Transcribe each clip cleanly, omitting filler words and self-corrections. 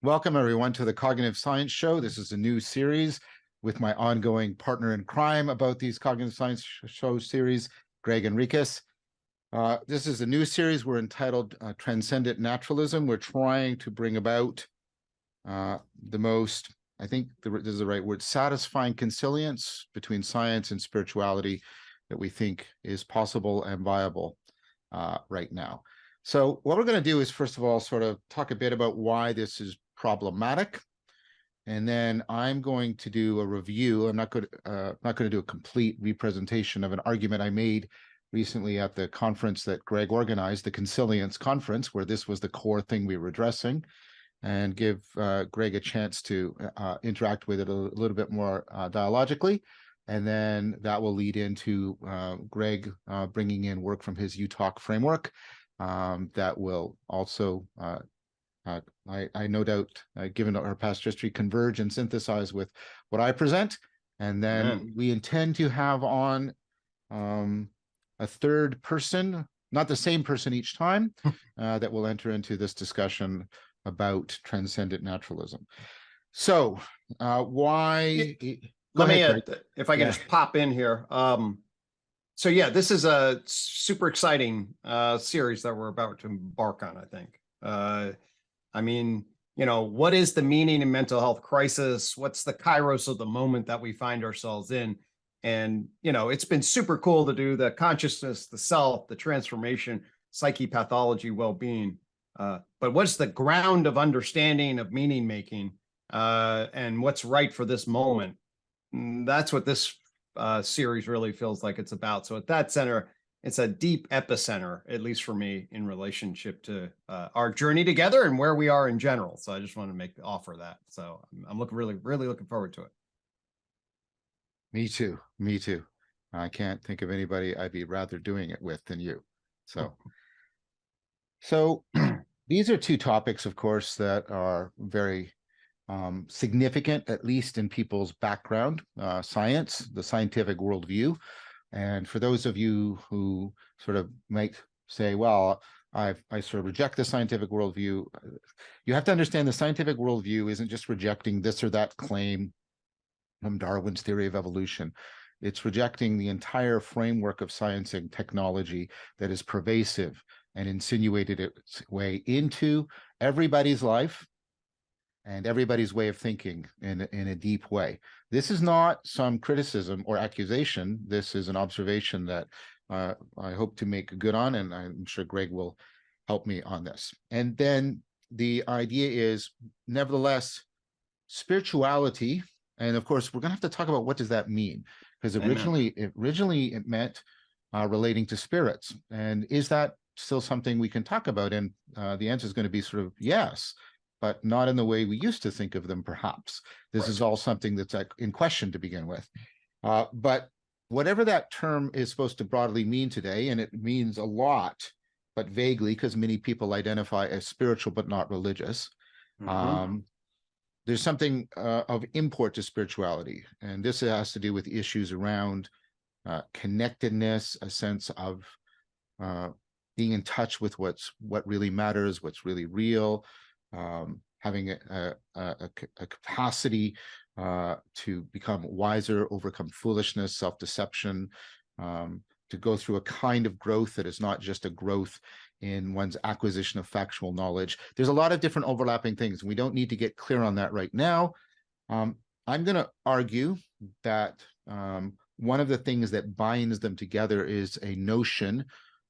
Welcome, everyone, to the Cognitive Science Show. This is a new series with my ongoing partner in crime about these Cognitive Science Show series, Gregg Henriques. This is a new series we're entitled Transcendent Naturalism. We're trying to bring about the most, I think this is the right word, satisfying consilience between science and spirituality that we think is possible and viable right now. So what we're going to do is, first of all, sort of talk a bit about why this is problematic, and then I'm going to do a review. I'm not going to do a complete representation of an argument I made recently at the conference that Gregg organized, the Consilience Conference, where this was the core thing we were addressing, and give Gregg a chance to interact with it a little bit more dialogically. And then that will lead into Gregg bringing in work from his UTalk framework that will also I no doubt, given our past history, converge and synthesize with what I present. And then we intend to have on a third person, not the same person each time, that will enter into this discussion about transcendent naturalism. So why... Let me, if I can just pop in here. So yeah, this is a super exciting series that we're about to embark on, I think. I mean, you know, what is the meaning in mental health crisis? What's the kairos of the moment that we find ourselves in? And, you know, it's been super cool to do the consciousness, the self, the transformation, psyche, pathology, well-being. But what's the ground of understanding of meaning making and what's right for this moment? And that's what this series really feels like it's about. So at that center, it's a deep epicenter, at least for me, in relationship to our journey together and where we are in general. So I just want to offer that. So I'm really looking forward to it. Me too. Me too. I can't think of anybody I'd be rather doing it with than you. So these are two topics, of course, that are very significant, at least in people's background, science, the scientific worldview. And for those of you who sort of might say, well, I sort of reject the scientific worldview, you have to understand the scientific worldview isn't just rejecting this or that claim from Darwin's theory of evolution. It's rejecting the entire framework of science and technology that is pervasive and insinuated its way into everybody's life and everybody's way of thinking in a deep way. This is not some criticism or accusation. This is an observation that I hope to make good on, and I'm sure Gregg will help me on this. And then the idea is, nevertheless, spirituality, and of course, we're going to have to talk about what does that mean, because originally it meant relating to spirits. And is that still something we can talk about? And the answer is going to be sort of yes, but not in the way we used to think of them, perhaps. This is all something that's in question to begin with. But whatever that term is supposed to broadly mean today, and it means a lot, but vaguely, because many people identify as spiritual but not religious, there's something of import to spirituality. And this has to do with issues around connectedness, a sense of being in touch with what really matters, what's really real, having a capacity to become wiser, overcome foolishness, self-deception, to go through a kind of growth that is not just a growth in one's acquisition of factual knowledge. There's a lot of different overlapping things. We don't need to get clear on that right now. I'm going to argue that one of the things that binds them together is a notion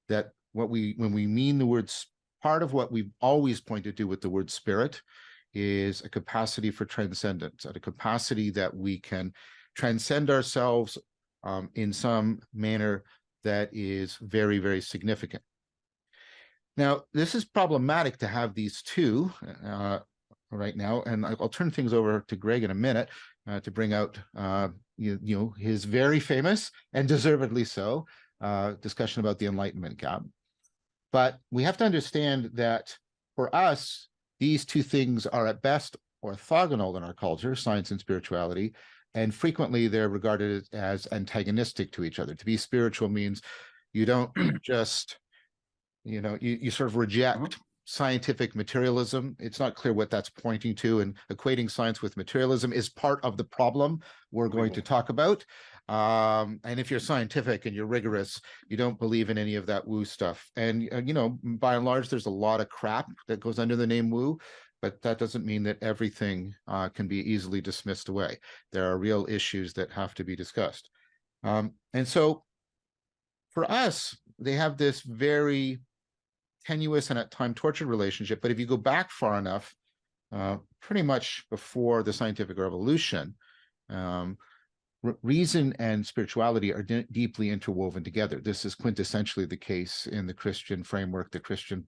that when we mean the words, part of what we've always pointed to with the word spirit is a capacity for transcendence, a capacity that we can transcend ourselves in some manner that is very, very significant. Now, this is problematic to have these two right now, and I'll turn things over to Gregg in a minute to bring out his very famous and deservedly so discussion about the Enlightenment gap. But we have to understand that for us, these two things are at best orthogonal in our culture, science and spirituality, and frequently they're regarded as antagonistic to each other. To be spiritual means you don't just, you sort of reject scientific materialism. It's not clear what that's pointing to, and equating science with materialism is part of the problem we're going to talk about. And if you're scientific and you're rigorous, you don't believe in any of that woo stuff. And, you know, by and large, there's a lot of crap that goes under the name woo, but that doesn't mean that everything can be easily dismissed away. There are real issues that have to be discussed. And so for us, they have this very tenuous and at times tortured relationship. But if you go back far enough, pretty much before the scientific revolution, reason and spirituality are deeply interwoven together. This is quintessentially the case in the Christian framework, the Christian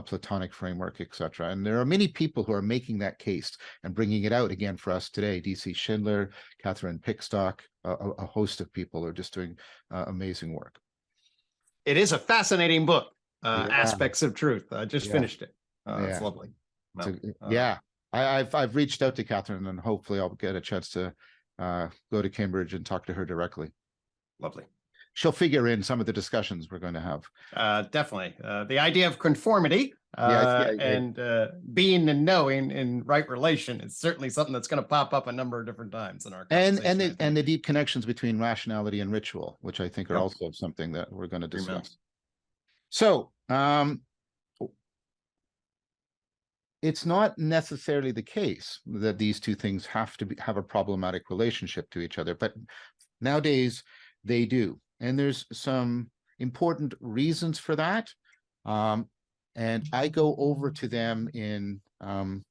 Platonic framework, etc. And there are many people who are making that case and bringing it out again for us today. D.C. Schindler, Catherine Pickstock, a host of people are just doing amazing work. It is a fascinating book. Aspects of Truth. I just finished it. It's lovely. I've reached out to Catherine, and hopefully I'll get a chance to go to Cambridge and talk to her directly. Lovely. She'll figure in some of the discussions we're going to have. Definitely. The idea of conformity and being and knowing in right relation is certainly something that's going to pop up a number of different times in our conversation. And the deep connections between rationality and ritual, which I think are also something that we're going to discuss. Amen. So it's not necessarily the case that these two things have to have a problematic relationship to each other, but nowadays they do. And there's some important reasons for that. And I go over to them in some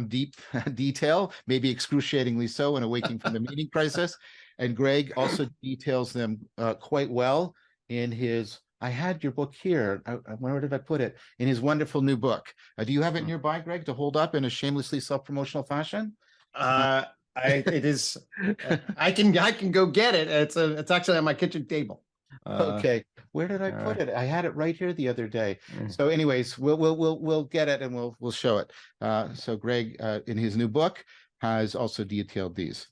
deep detail, maybe excruciatingly so in Awakening from the Meaning Crisis. And Gregg also details them quite well in his, I had your book here. Where did I put it? In his wonderful new book. Do you have it nearby, Gregg, to hold up in a shamelessly self-promotional fashion? It is. I can go get it. It's actually on my kitchen table. Okay, where did I put it? I had it right here the other day. So, anyways, we'll get it and we'll show it. So, Gregg, in his new book, has also detailed these.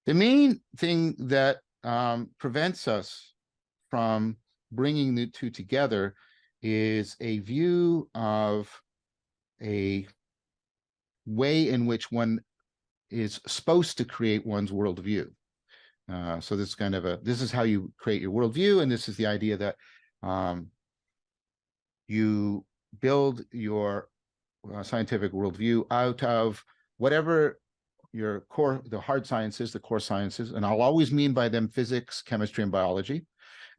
The main thing that prevents us from bringing the two together is a view of a way in which one is supposed to create one's worldview. So this is kind of this is how you create your worldview, and this is the idea that you build your scientific worldview out of whatever your the hard sciences, the core sciences, and I'll always mean by them physics, chemistry, and biology.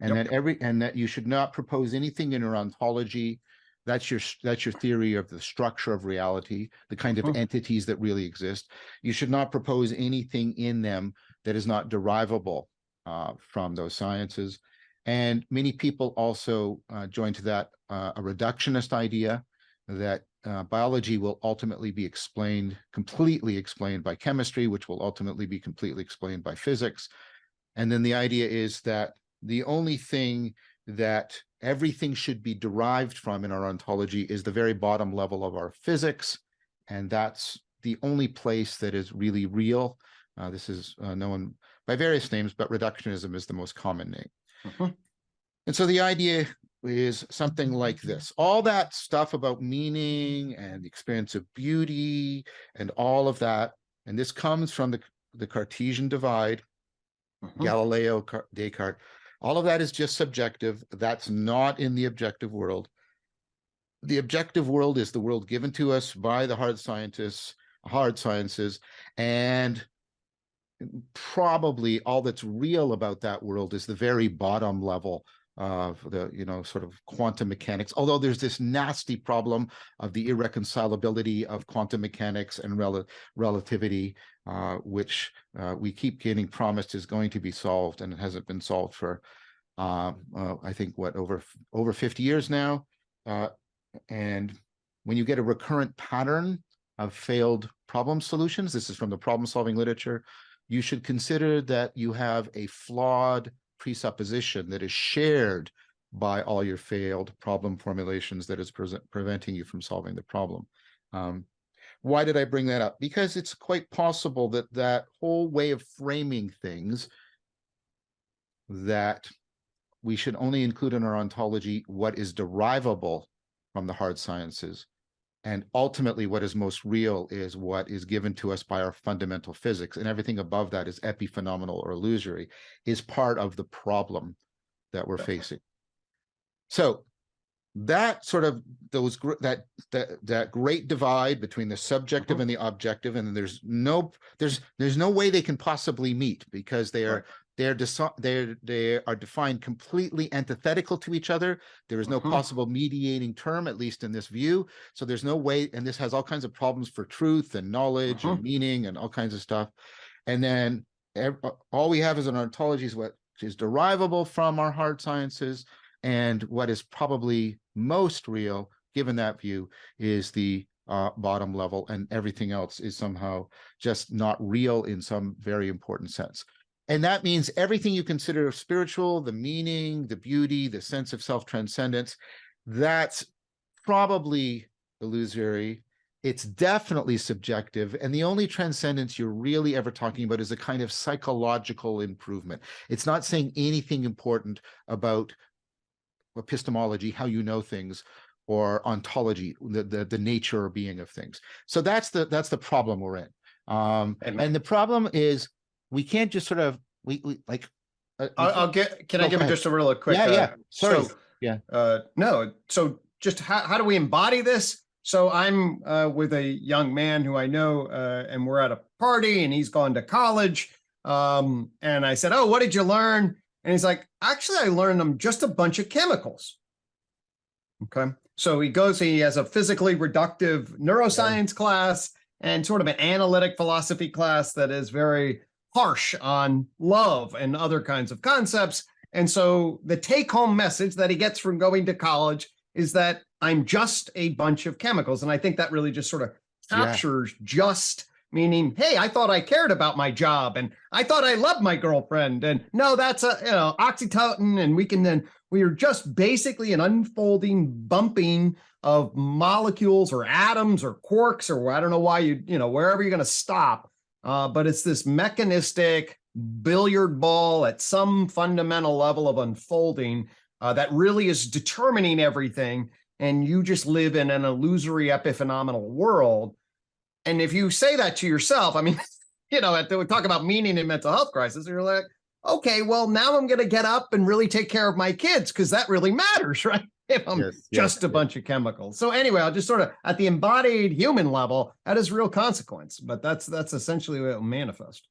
And that you should not propose anything in your ontology. That's your theory of the structure of reality, the kind of entities that really exist. You should not propose anything in them that is not derivable from those sciences. And many people also join to that a reductionist idea that biology will ultimately be completely explained by chemistry, which will ultimately be completely explained by physics. And then the idea is that the only thing that everything should be derived from in our ontology is the very bottom level of our physics. And that's the only place that is really real. This is known by various names, but reductionism is the most common name. And so the idea is something like this. All that stuff about meaning and the experience of beauty and all of that, and this comes from the Cartesian divide, Galileo, Descartes. All of that is just subjective. That's not in the objective world. The objective world is the world given to us by the hard sciences, and probably all that's real about that world is the very bottom level of the, sort of quantum mechanics. Although there's this nasty problem of the irreconcilability of quantum mechanics and relativity, which we keep getting promised is going to be solved, and it hasn't been solved for, I think, over 50 years now. And when you get a recurrent pattern of failed problem solutions, this is from the problem-solving literature, you should consider that you have a flawed presupposition that is shared by all your failed problem formulations that is preventing you from solving the problem. Why did I bring that up? Because it's quite possible that that whole way of framing things, that we should only include in our ontology what is derivable from the hard sciences. And ultimately, what is most real is what is given to us by our fundamental physics. And everything above that is epiphenomenal or illusory, is part of the problem that we're facing. So that sort of that great divide between the subjective and the objective, and there's no way they can possibly meet, because they are they are defined completely antithetical to each other. There is no possible mediating term, at least in this view. So there's no way, and this has all kinds of problems for truth and knowledge and meaning and all kinds of stuff. And then all we have is an ontology is what is derivable from our hard sciences, and what is probably most real, given that view, is the bottom level, and everything else is somehow just not real in some very important sense. And that means everything you consider spiritual, the meaning, the beauty, the sense of self-transcendence, that's probably illusory. It's definitely subjective. And the only transcendence you're really ever talking about is a kind of psychological improvement. It's not saying anything important about epistemology, how you know things, or ontology, the nature or being of things. So that's the problem we're in. And the problem is, we can't just sort of can I give just a real quick sorry no, so just how do we embody this? So I'm with a young man who I know, and we're at a party, and he's gone to college, and I said, oh, what did you learn? And he's like, actually, I learned them just a bunch of chemicals. Okay, so he has a physically reductive neuroscience class and sort of an analytic philosophy class that is very harsh on love and other kinds of concepts. And so the take-home message that he gets from going to college is that I'm just a bunch of chemicals. And I think that really just sort of captures just, meaning, hey, I thought I cared about my job, and I thought I loved my girlfriend, and no, that's oxytocin, and we are just basically an unfolding bumping of molecules or atoms or quarks, or I don't know why wherever you're going to stop. But it's this mechanistic billiard ball at some fundamental level of unfolding that really is determining everything. And you just live in an illusory epiphenomenal world. And if you say that to yourself, I mean, we talk about meaning in mental health crisis, you're like, okay, well, now I'm going to get up and really take care of my kids, because that really matters, right? If I'm just a bunch of chemicals. So anyway, I'll just sort of, at the embodied human level, that is real consequence, but that's essentially what it will manifest.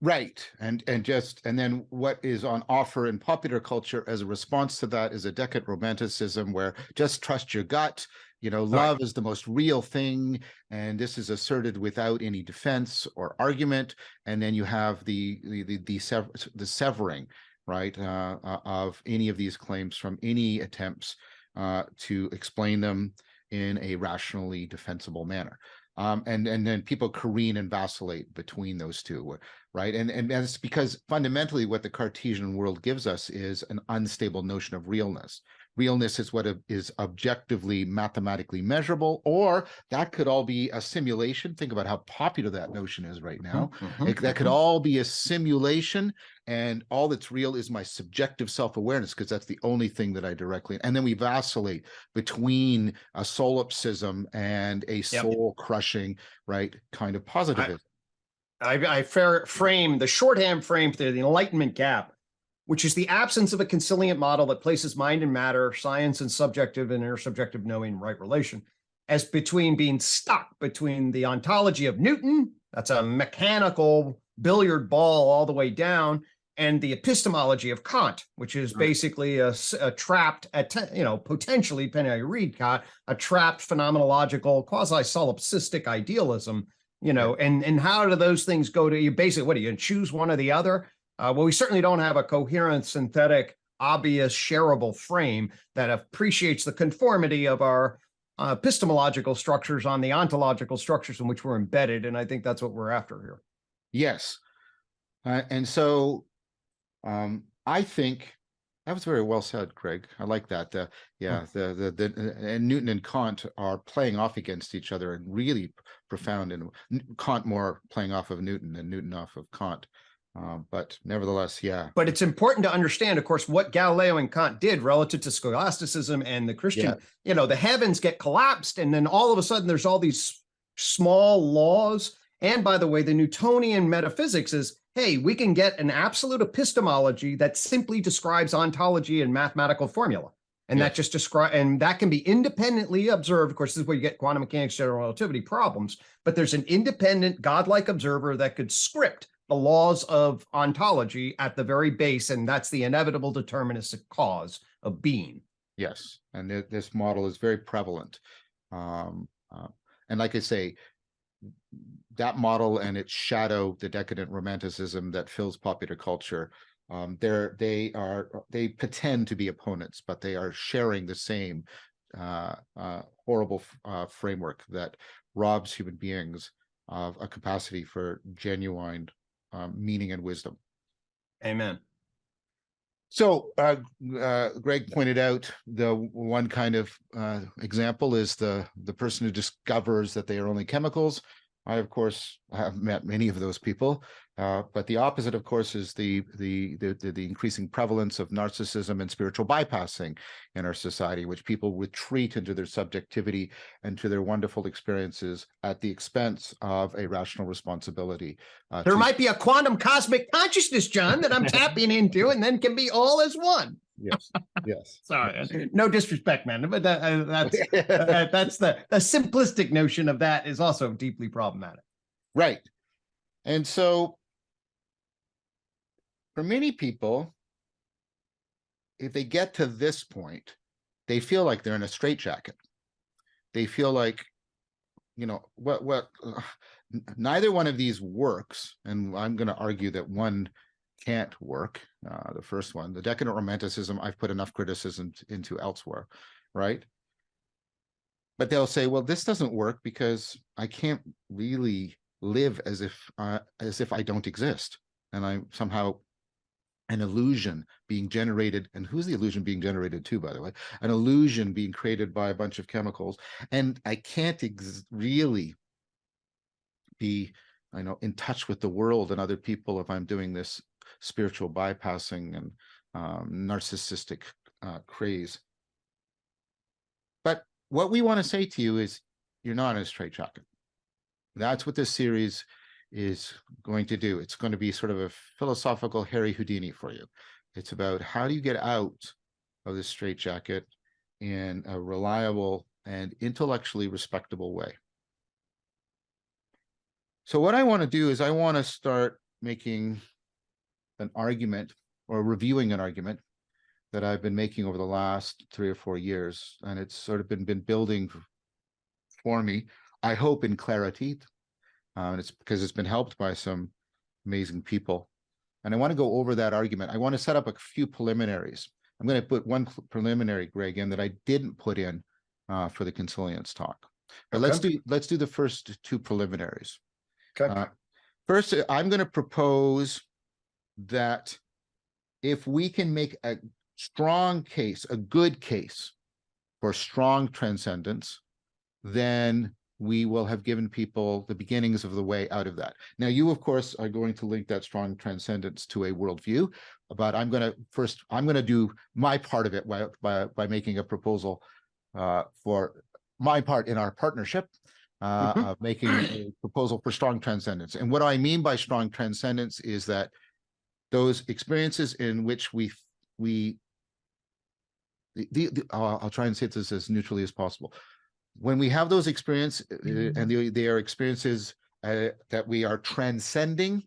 Right. And then what is on offer in popular culture as a response to that is a decadent romanticism where just trust your gut. Love is the most real thing, and this is asserted without any defense or argument. And then you have the severing, right, of any of these claims from any attempts to explain them in a rationally defensible manner. And then people careen and vacillate between those two, right? And that's because fundamentally what the Cartesian world gives us is an unstable notion of realness. Realness is what is objectively mathematically measurable, or that could all be a simulation. Think about how popular that notion is right now. That could all be a simulation, and all that's real is my subjective self-awareness, because that's the only thing that I directly, and then we vacillate between a solipsism and a soul-crushing, right, kind of positivism. I frame the shorthand frame for the Enlightenment gap, which is the absence of a conciliant model that places mind and matter, science and subjective and intersubjective knowing in right relation, as between being stuck between the ontology of Newton, that's a mechanical billiard ball all the way down, and the epistemology of Kant, which is basically a trapped, potentially, depending on how you read Kant, a trapped phenomenological, quasi-solipsistic idealism, and how do those things go to you? Basically, what do you choose one or the other? Well, we certainly don't have a coherent, synthetic, obvious, shareable frame that appreciates the conformity of our epistemological structures on the ontological structures in which we're embedded. And I think that's what we're after here. Yes. And so I think that was very well said, Craig. I like that. And Newton and Kant are playing off against each other and really profound, and Kant more playing off of Newton and Newton off of Kant. But nevertheless, yeah. But it's important to understand, of course, what Galileo and Kant did relative to scholasticism and the Christian, the heavens get collapsed. And then all of a sudden there's all these small laws. And by the way, the Newtonian metaphysics is, hey, we can get an absolute epistemology that simply describes ontology and mathematical formula. And that just and that can be independently observed. Of course, this is where you get quantum mechanics, general relativity problems, but there's an independent godlike observer that could script the laws of ontology at the very base. And that's the inevitable deterministic cause of being. Yes. And this model is very prevalent. And like I say, that model and its shadow, the decadent romanticism that fills popular culture, they pretend to be opponents, but they are sharing the same horrible framework that robs human beings of a capacity for genuine meaning and wisdom. Amen. So Greg pointed out the one kind of example is the person who discovers that they are only chemicals. I, of course, have met many of those people, but the opposite, of course, is the increasing prevalence of narcissism and spiritual bypassing in our society, which people retreat into their subjectivity and to their wonderful experiences at the expense of a rational responsibility. There might be a quantum cosmic consciousness, John, that I'm tapping into, and then can be all as one. Yes. Yes. Sorry, no disrespect, man, but that's the simplistic notion of that is also deeply problematic. Right. And so for many people, if they get to this point, they feel like they're in a straitjacket. They feel like, neither one of these works. And I'm going to argue that one can't work. The first one, the decadent romanticism, I've put enough criticism into elsewhere, right? But they'll say, well, this doesn't work because I can't really live as if I don't exist, and I'm somehow an illusion being generated. And who's the illusion being generated to, by the way? An illusion being created by a bunch of chemicals, and I can't really be, in touch with the world and other people if I'm doing this spiritual bypassing and narcissistic craze. But what we want to say to you is, you're not in a straitjacket. That's what this series is going to do. It's going to be sort of a philosophical Harry Houdini for you. It's about how do you get out of this straitjacket in a reliable and intellectually respectable way. So what I want to do is I want to start making an argument or reviewing an argument that I've been making over the last 3 or 4 years. And it's sort of been building for me, I hope, in clarity. And it's because it's been helped by some amazing people. And I want to go over that argument. I want to set up a few preliminaries. I'm going to put one preliminary, Greg, in that I didn't put in for the consilience talk. But let's do the first 2 preliminaries. Okay. First, I'm going to propose that if we can make a strong case, a good case for strong transcendence, then we will have given people the beginnings of the way out of that. Now, you, of course, are going to link that strong transcendence to a worldview, but I'm going to do my part of it by making a proposal for my part in our partnership, of making a proposal for strong transcendence. And what I mean by strong transcendence is that those experiences in which I'll try and say this as neutrally as possible. When we have those experiences, and they are experiences that we are transcending,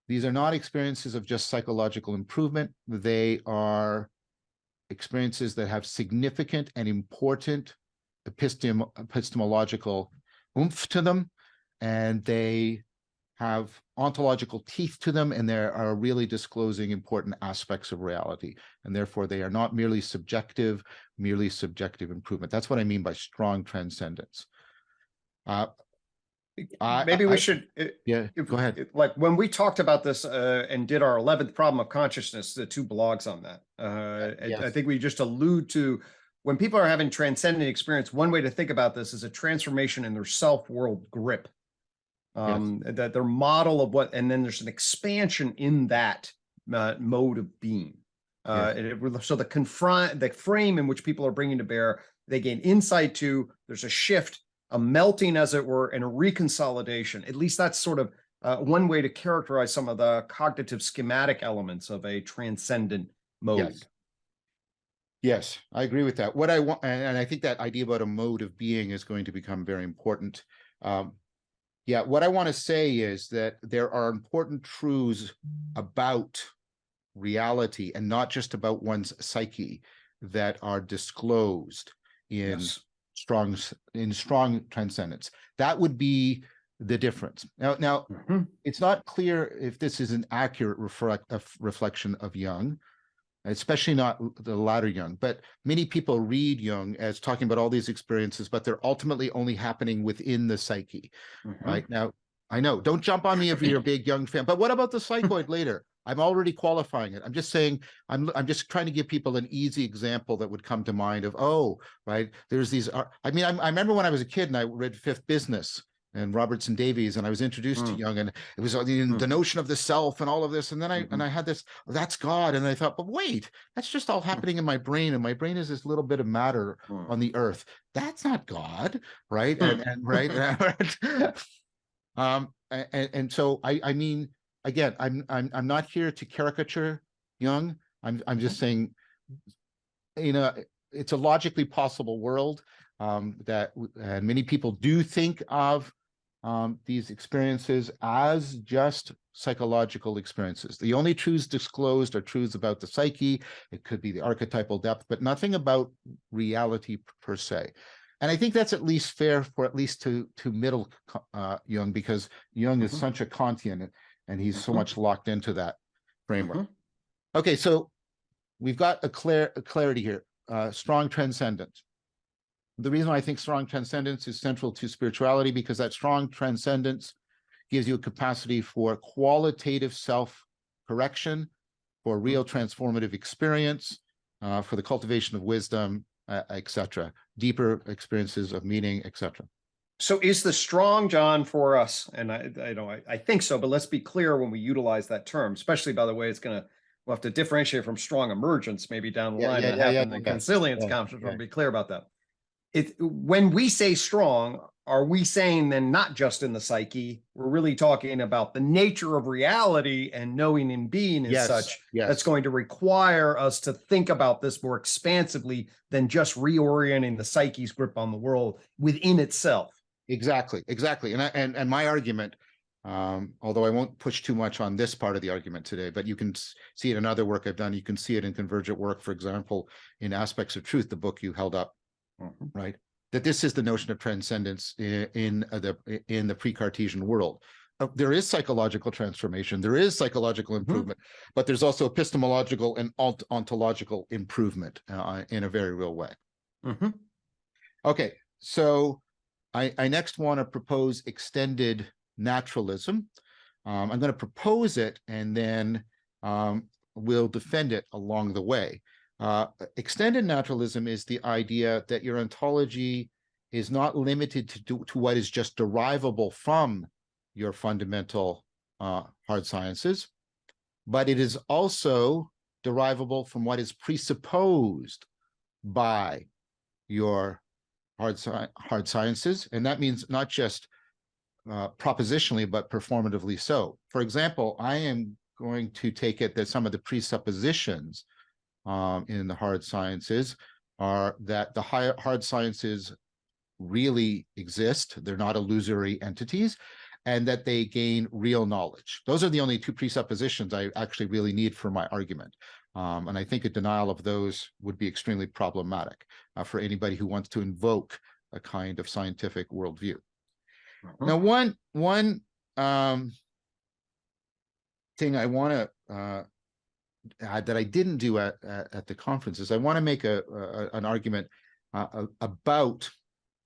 these are not experiences of just psychological improvement. They are experiences that have significant and important epistemological oomph to them, and they have ontological teeth to them, and they are really disclosing important aspects of reality. And therefore, they are not merely subjective improvement. That's what I mean by strong transcendence. Maybe we should. Go ahead. Like when we talked about this and did our 11th problem of consciousness, the 2 blogs on that. Yes. I think we just allude to when people are having transcendent experience, one way to think about this is a transformation in their self-world grip. that their model of what, and then there's an expansion in that mode of being. So the frame in which people are bringing to bear, they gain insight to, there's a shift, a melting, as it were, and a reconsolidation. At least that's sort of one way to characterize some of the cognitive schematic elements of a transcendent mode. Yes, I agree with that. What I want, and I think that idea about a mode of being is going to become very important. Yeah, what I want to say is that there are important truths about reality and not just about one's psyche that are disclosed in strong transcendence. That would be the difference. Now, it's not clear if this is an accurate reflection of Jung, especially not the latter Jung, but many people read Jung as talking about all these experiences, but they're ultimately only happening within the psyche, right? Now, I know, don't jump on me if you're a big Jung fan, but what about the psychoid later? I'm already qualifying it. I'm just saying, I'm just trying to give people an easy example that would come to mind of, oh, right, there's these, I mean, I remember when I was a kid and I read Fifth Business and Robertson Davies, and I was introduced to Jung, and it was the notion of the self and all of this, and then I had this, that's God, and I thought, but wait, that's just all happening in my brain, and my brain is this little bit of matter on the earth. That's not God, right? And right, and so I mean, again, I'm not here to caricature Jung. I'm just saying, you know, it's a logically possible world that many people do think of these experiences as just psychological experiences. The only truths disclosed are truths about the psyche. It could be the archetypal depth, but nothing about reality per se. And I think that's at least fair for at least to middle Jung, because Jung is such a Kantian, and he's so much locked into that framework. Okay, so we've got a clarity here, strong transcendence. The reason why I think strong transcendence is central to spirituality, because that strong transcendence gives you a capacity for qualitative self-correction, for real transformative experience, for the cultivation of wisdom, etc., deeper experiences of meaning, etc. So is the strong, John, for us, and I think so, but let's be clear when we utilize that term, especially, by the way, we'll have to differentiate from strong emergence maybe down the line that happened in Consilience conference. We'll be clear about that. When we say strong, are we saying then not just in the psyche, we're really talking about the nature of reality and knowing and being as such, that's going to require us to think about this more expansively than just reorienting the psyche's grip on the world within itself? Exactly. And my argument, although I won't push too much on this part of the argument today, but you can see it in other work I've done. You can see it in Convergent work, for example, in Aspects of Truth, the book you held up, right? That this is the notion of transcendence in the pre-Cartesian world. There is psychological transformation, there is psychological improvement, but there's also epistemological and ontological improvement in a very real way. Okay, so I next want to propose extended naturalism. I'm going to propose it, and then we'll defend it along the way. Extended naturalism is the idea that your ontology is not limited to what is just derivable from your fundamental hard sciences, but it is also derivable from what is presupposed by your hard sciences. And that means not just propositionally, but performatively so. For example, I am going to take it that some of the presuppositions in the hard sciences are that the hard sciences really exist, they're not illusory entities, and that they gain real knowledge. Those are the only two presuppositions I actually really need for my argument. And I think a denial of those would be extremely problematic for anybody who wants to invoke a kind of scientific worldview. Now, one thing I want to that I didn't do at the conferences, I want to make an argument about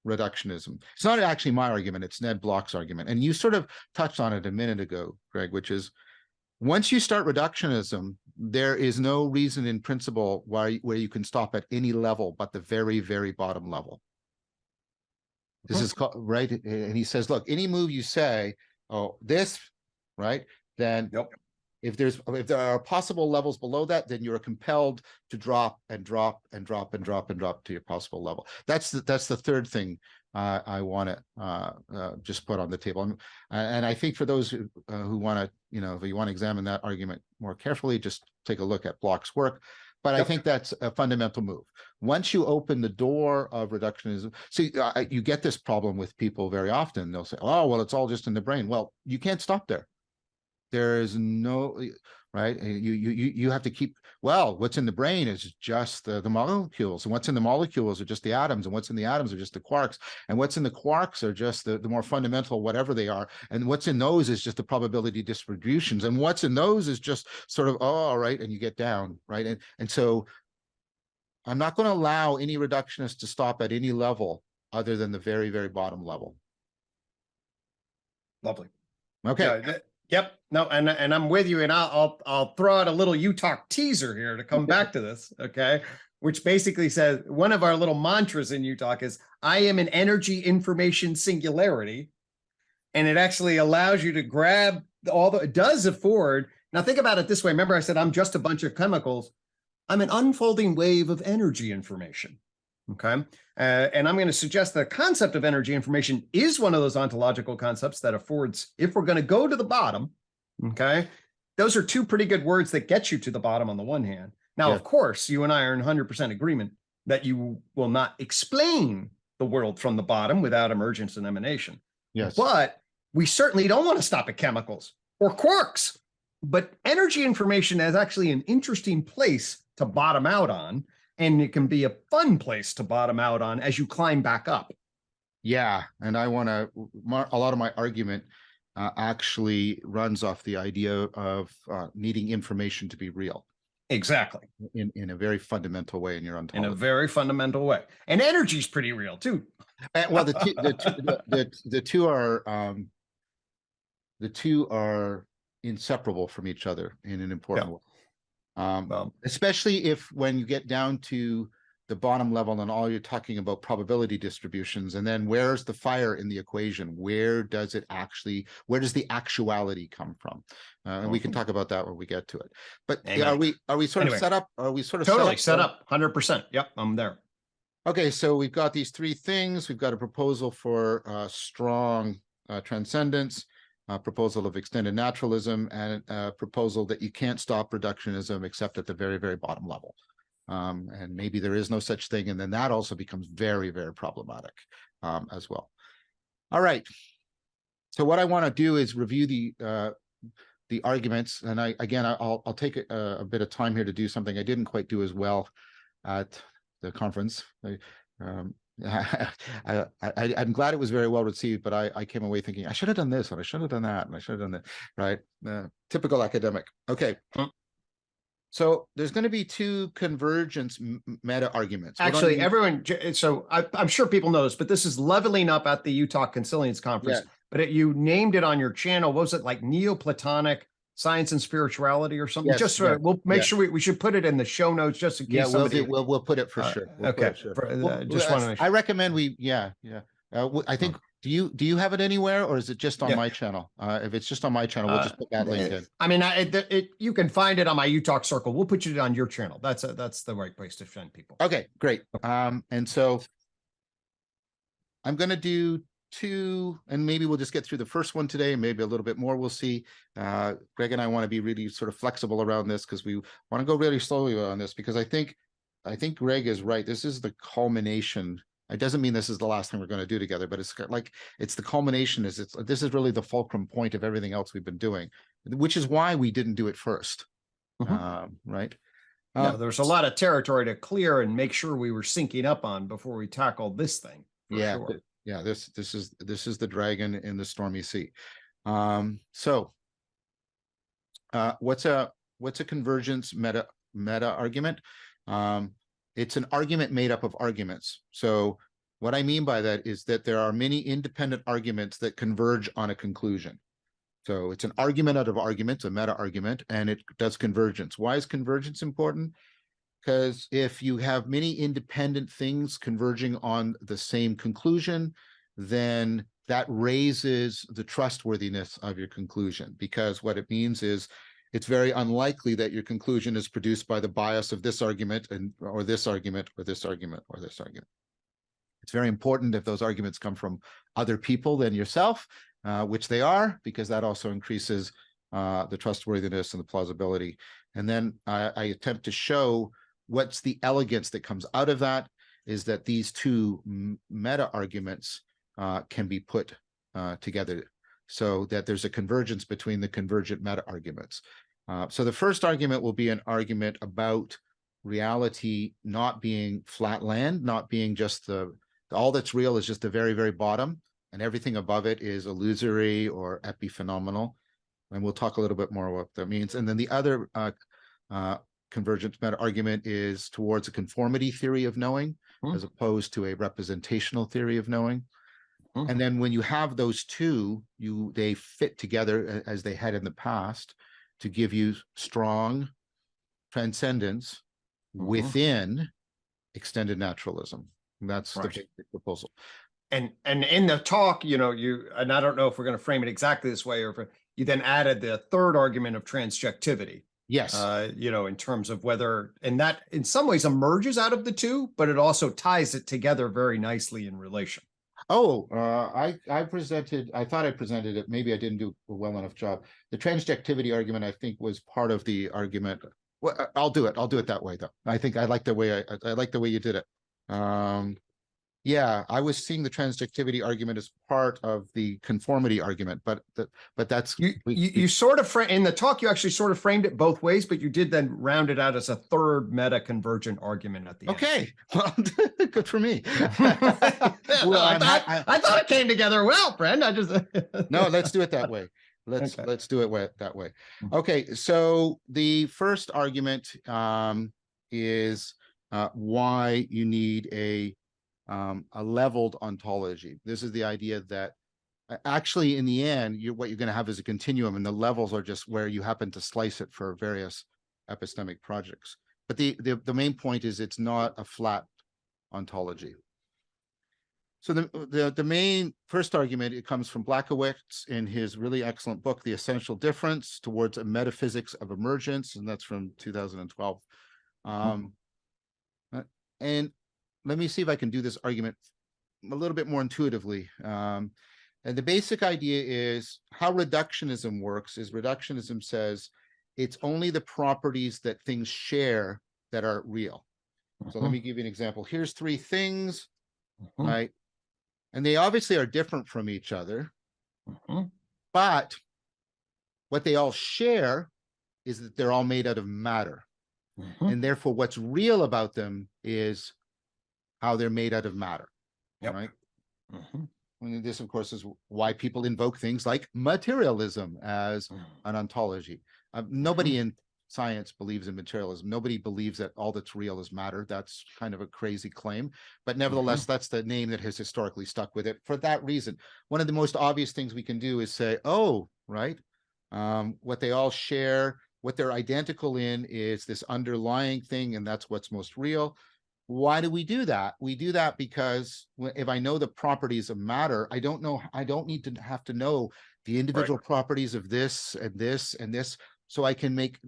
reductionism. It's not actually my argument, it's Ned Block's argument. And you sort of touched on it a minute ago, Greg, which is once you start reductionism, there is no reason in principle where you can stop at any level but the very, very bottom level. This is called, right? And he says, look, any move you say oh, this, right? Then Yep. if there are possible levels below that, then you're compelled to drop and drop and drop and drop and drop to your possible level. That's the third thing I want to just put on the table. And I think for those who want to, if you want to examine that argument more carefully, just take a look at Bloch's work. But I think that's a fundamental move. Once you open the door of reductionism, see, you get this problem with people very often. They'll say, oh, well, it's all just in the brain. Well, you can't stop there. There is no, right? You have to keep, well, what's in the brain is just the molecules, and what's in the molecules are just the atoms, and what's in the atoms are just the quarks, and what's in the quarks are just the more fundamental, whatever they are, and what's in those is just the probability distributions, and what's in those is just sort of, oh, right, and you get down, right? And so I'm not going to allow any reductionist to stop at any level other than the very, very bottom level. Lovely. Okay. Yeah, yep. No, and I'm with you, and I'll throw out a little UTalk teaser here to come back to this, okay? Which basically says one of our little mantras in UTalk is, I am an energy information singularity, and it actually allows you to grab it does afford. Now think about it this way. Remember I said I'm just a bunch of chemicals. I'm an unfolding wave of energy information. Okay. And I'm going to suggest the concept of energy information is one of those ontological concepts that affords, if we're going to go to the bottom, okay, those are two pretty good words that get you to the bottom on the one hand. Now, of course, you and I are in 100% agreement that you will not explain the world from the bottom without emergence and emanation. Yes. But we certainly don't want to stop at chemicals or quarks. But energy information is actually an interesting place to bottom out on. And it can be a fun place to bottom out on as you climb back up. Yeah, and a lot of my argument actually runs off the idea of needing information to be real. Exactly. In a very fundamental way in your ontology. In a very fundamental way. And energy is pretty real too. Well, the two are inseparable from each other in an important way. Especially when you get down to the bottom level and all you're talking about probability distributions, and then where's the fire in the equation? Where does the actuality come from? And we can talk about that when we get to it. But are we sort of set up? Are we sort of totally set up? 100%. Yep, I'm there. Okay, so we've got these three things. We've got a proposal for strong transcendence, a proposal of extended naturalism, and a proposal that you can't stop reductionism except at the very, very bottom level. And maybe there is no such thing, and then that also becomes very, very problematic as well. All right. So what I want to do is review the arguments, and I'll take a bit of time here to do something I didn't quite do as well at the conference. I'm glad it was very well received, but I came away thinking I should have done this and I should have done that and I should have done that. Right? Typical academic. Okay. So there's going to be two convergence meta arguments. Actually, everyone. So I'm sure people know this, but this is leveling up at the UTalk Consilience Conference. Yeah. But you named it on your channel. What was it, like Neoplatonic Science and Spirituality or something? Yes, just so we'll make sure we should put it in the show notes just in case. Yeah, we'll put it for sure. Okay. Just want to make sure. I recommend I think. Do you have it anywhere, or is it just on my channel? If it's just on my channel, we'll just put that link in. I mean, you can find it on my UTalk circle. We'll put it on your channel. That's the right place to find people. Okay, great. And so I'm going to do two, and maybe we'll just get through the first one today, and maybe a little bit more. We'll see. Greg and I want to be really sort of flexible around this because we want to go really slowly on this, because I think Greg is right. This is the culmination. It doesn't mean this is the last thing we're going to do together, but it's the culmination. This is really the fulcrum point of everything else we've been doing, which is why we didn't do it first. Right? There's a lot of territory to clear and make sure we were syncing up on before we tackled this thing. Sure. Yeah. This is the dragon in the stormy sea. So what's a convergence meta argument? It's an argument made up of arguments. So what I mean by that is that there are many independent arguments that converge on a conclusion. So it's an argument out of arguments, a meta argument, and it does convergence. Why is convergence important? Because if you have many independent things converging on the same conclusion, then that raises the trustworthiness of your conclusion, because what it means is it's very unlikely that your conclusion is produced by the bias of this argument or this argument or this argument or this argument. It's very important if those arguments come from other people than yourself, which they are, because that also increases the trustworthiness and the plausibility. And then I attempt to show what's the elegance that comes out of that is that these two meta arguments can be put together so that there's a convergence between the convergent meta arguments. So the first argument will be an argument about reality not being flat land, not being just all that's real is just the very, very bottom, and everything above it is illusory or epiphenomenal. And we'll talk a little bit more about what that means. And then the other convergent meta argument is towards a conformity theory of knowing, as opposed to a representational theory of knowing. And then when you have those two, they fit together as they had in the past to give you strong transcendence within extended naturalism. And that's the basic proposal. And in the talk, and I don't know if we're going to frame it exactly this way, or if you then added the third argument of transjectivity. Yes. In terms of whether, and that in some ways emerges out of the two, but it also ties it together very nicely in relation. Oh, I thought I presented it. Maybe I didn't do a well enough job. The transjectivity argument, I think, was part of the argument. Well, I'll do it that way, though. I think I like the way I like the way you did it. Yeah, I was seeing the transjectivity argument as part of the conformity argument, but that's you sort of in the talk you actually sort of framed it both ways, but you did then round it out as a third meta convergent argument at the end. Okay, well, good for me. Well, I thought it came together well, friend. I just no, let's do it that way. Let's do it that way. Okay, so the first argument is why you need a leveled ontology. This is the idea that actually in the end, what you're going to have is a continuum, and the levels are just where you happen to slice it for various epistemic projects. But the main point is it's not a flat ontology. So the main first argument, it comes from Blackowitz in his really excellent book, The Essential Difference Towards a Metaphysics of Emergence, and that's from 2012. And let me see if I can do this argument a little bit more intuitively. And the basic idea is how reductionism works is reductionism says it's only the properties that things share that are real. So let me give you an example. Here's three things, right? And they obviously are different from each other, but what they all share is that they're all made out of matter. And therefore what's real about them is how they're made out of matter, right? And this, of course, is why people invoke things like materialism as an ontology. Nobody in science believes in materialism. Nobody believes that all that's real is matter. That's kind of a crazy claim. But nevertheless, that's the name that has historically stuck with it for that reason. One of the most obvious things we can do is say, oh, right, what they all share, what they're identical in is this underlying thing, and that's what's most real. Why do we do that? We do that because if I know the properties of matter, I don't need to have to know the individual properties of this and this and this, so I can make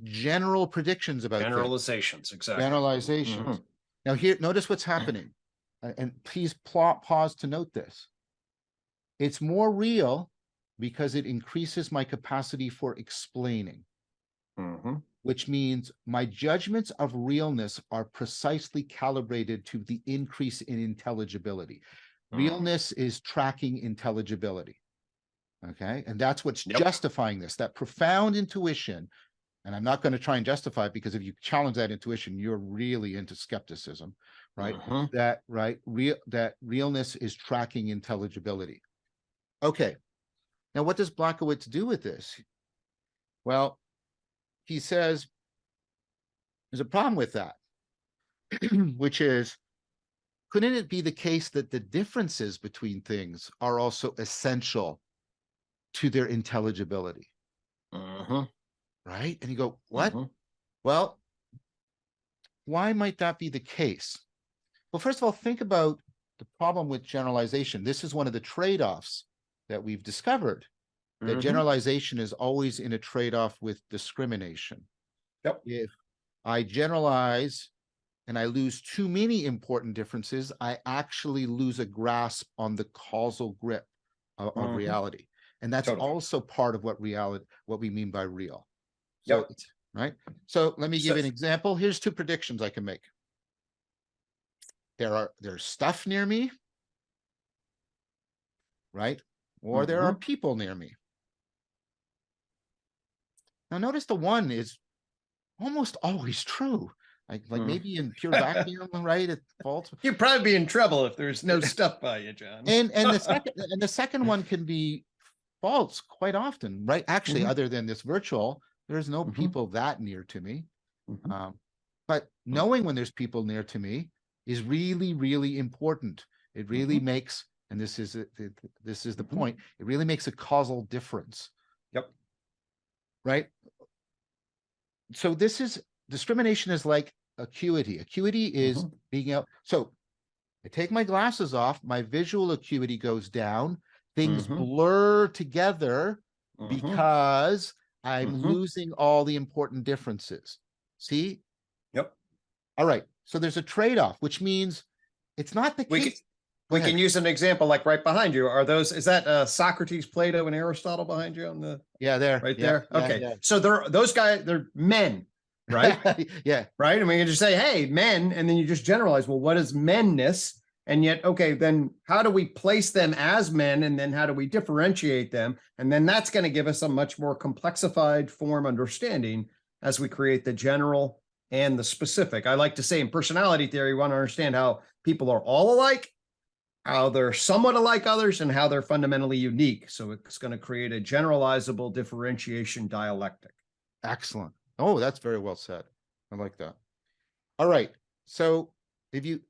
general predictions about generalizations, exactly. Generalizations. Now here, notice what's happening, and please pause to note this. It's more real because it increases my capacity for explaining. Which means my judgments of realness are precisely calibrated to the increase in intelligibility. Realness is tracking intelligibility. Okay, and that's what's justifying this, that profound intuition. And I'm not going to try and justify it, because if you challenge that intuition, you're really into skepticism, right? That realness is tracking intelligibility. Okay, now what does Blackowitz do with this? Well, he says there's a problem with that, which is, couldn't it be the case that the differences between things are also essential to their intelligibility? Right? And you go, what? Well, why might that be the case? Well, first of all, think about the problem with generalization, this is one of the trade-offs that we've discovered, that generalization is always in a trade-off with discrimination. Yep. If I generalize and I lose too many important differences, I actually lose a grasp on the causal grip of reality. And that's also part of what we mean by real. So, right. So let me give you an example. Here's two predictions I can make. There's stuff near me, right? Or there are people near me. Now notice the one is almost always true. Like maybe in pure vacuum, right? It falls. You'd probably be in trouble if there's no stuff by you, John. And the second one can be false quite often, right? Actually, other than this virtual, there's no people that near to me. But knowing when there's people near to me is really, really important. It really makes, and this is the point, it really makes a causal difference. Yep. Right? So discrimination is like acuity. Acuity is being out. So I take my glasses off, my visual acuity goes down, things blur together because I'm losing all the important differences. See? Yep. All right. So there's a trade-off, which means it's not the case. We can use an example like right behind you. Is that Socrates, Plato, and Aristotle behind you on the? Yeah, there. Right there. Okay. So those guys, they're men, right? Yeah. Right. I mean, you just say, hey, men, and then you just generalize, well, what is menness? And yet, okay, then how do we place them as men? And then how do we differentiate them? And then that's going to give us a much more complexified form understanding as we create the general and the specific. I like to say in personality theory, we want to understand how people are all alike, how they're somewhat alike others, and how they're fundamentally unique. So it's going to create a generalizable differentiation dialectic. Excellent. Oh, that's very well said. I like that. All right. So if you,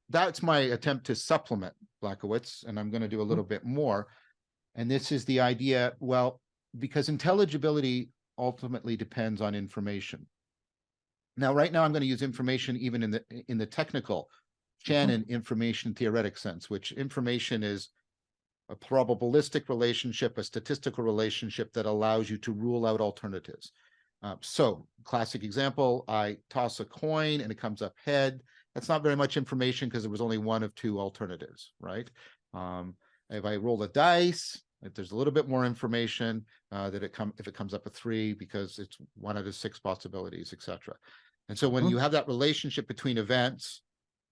that's my attempt to supplement Blackowitz, and I'm going to do a little bit more. And this is the idea, well, because intelligibility ultimately depends on information. Now, right now, I'm going to use information even in the technical Shannon information theoretic sense, which information is a probabilistic relationship, a statistical relationship that allows you to rule out alternatives. So, classic example, I toss a coin and it comes up head. That's not very much information because there was only one of two alternatives, right? If I roll a dice, if there's a little bit more information if it comes up a 3 because it's 1 out of 6 possibilities, etc. And so when you have that relationship between events,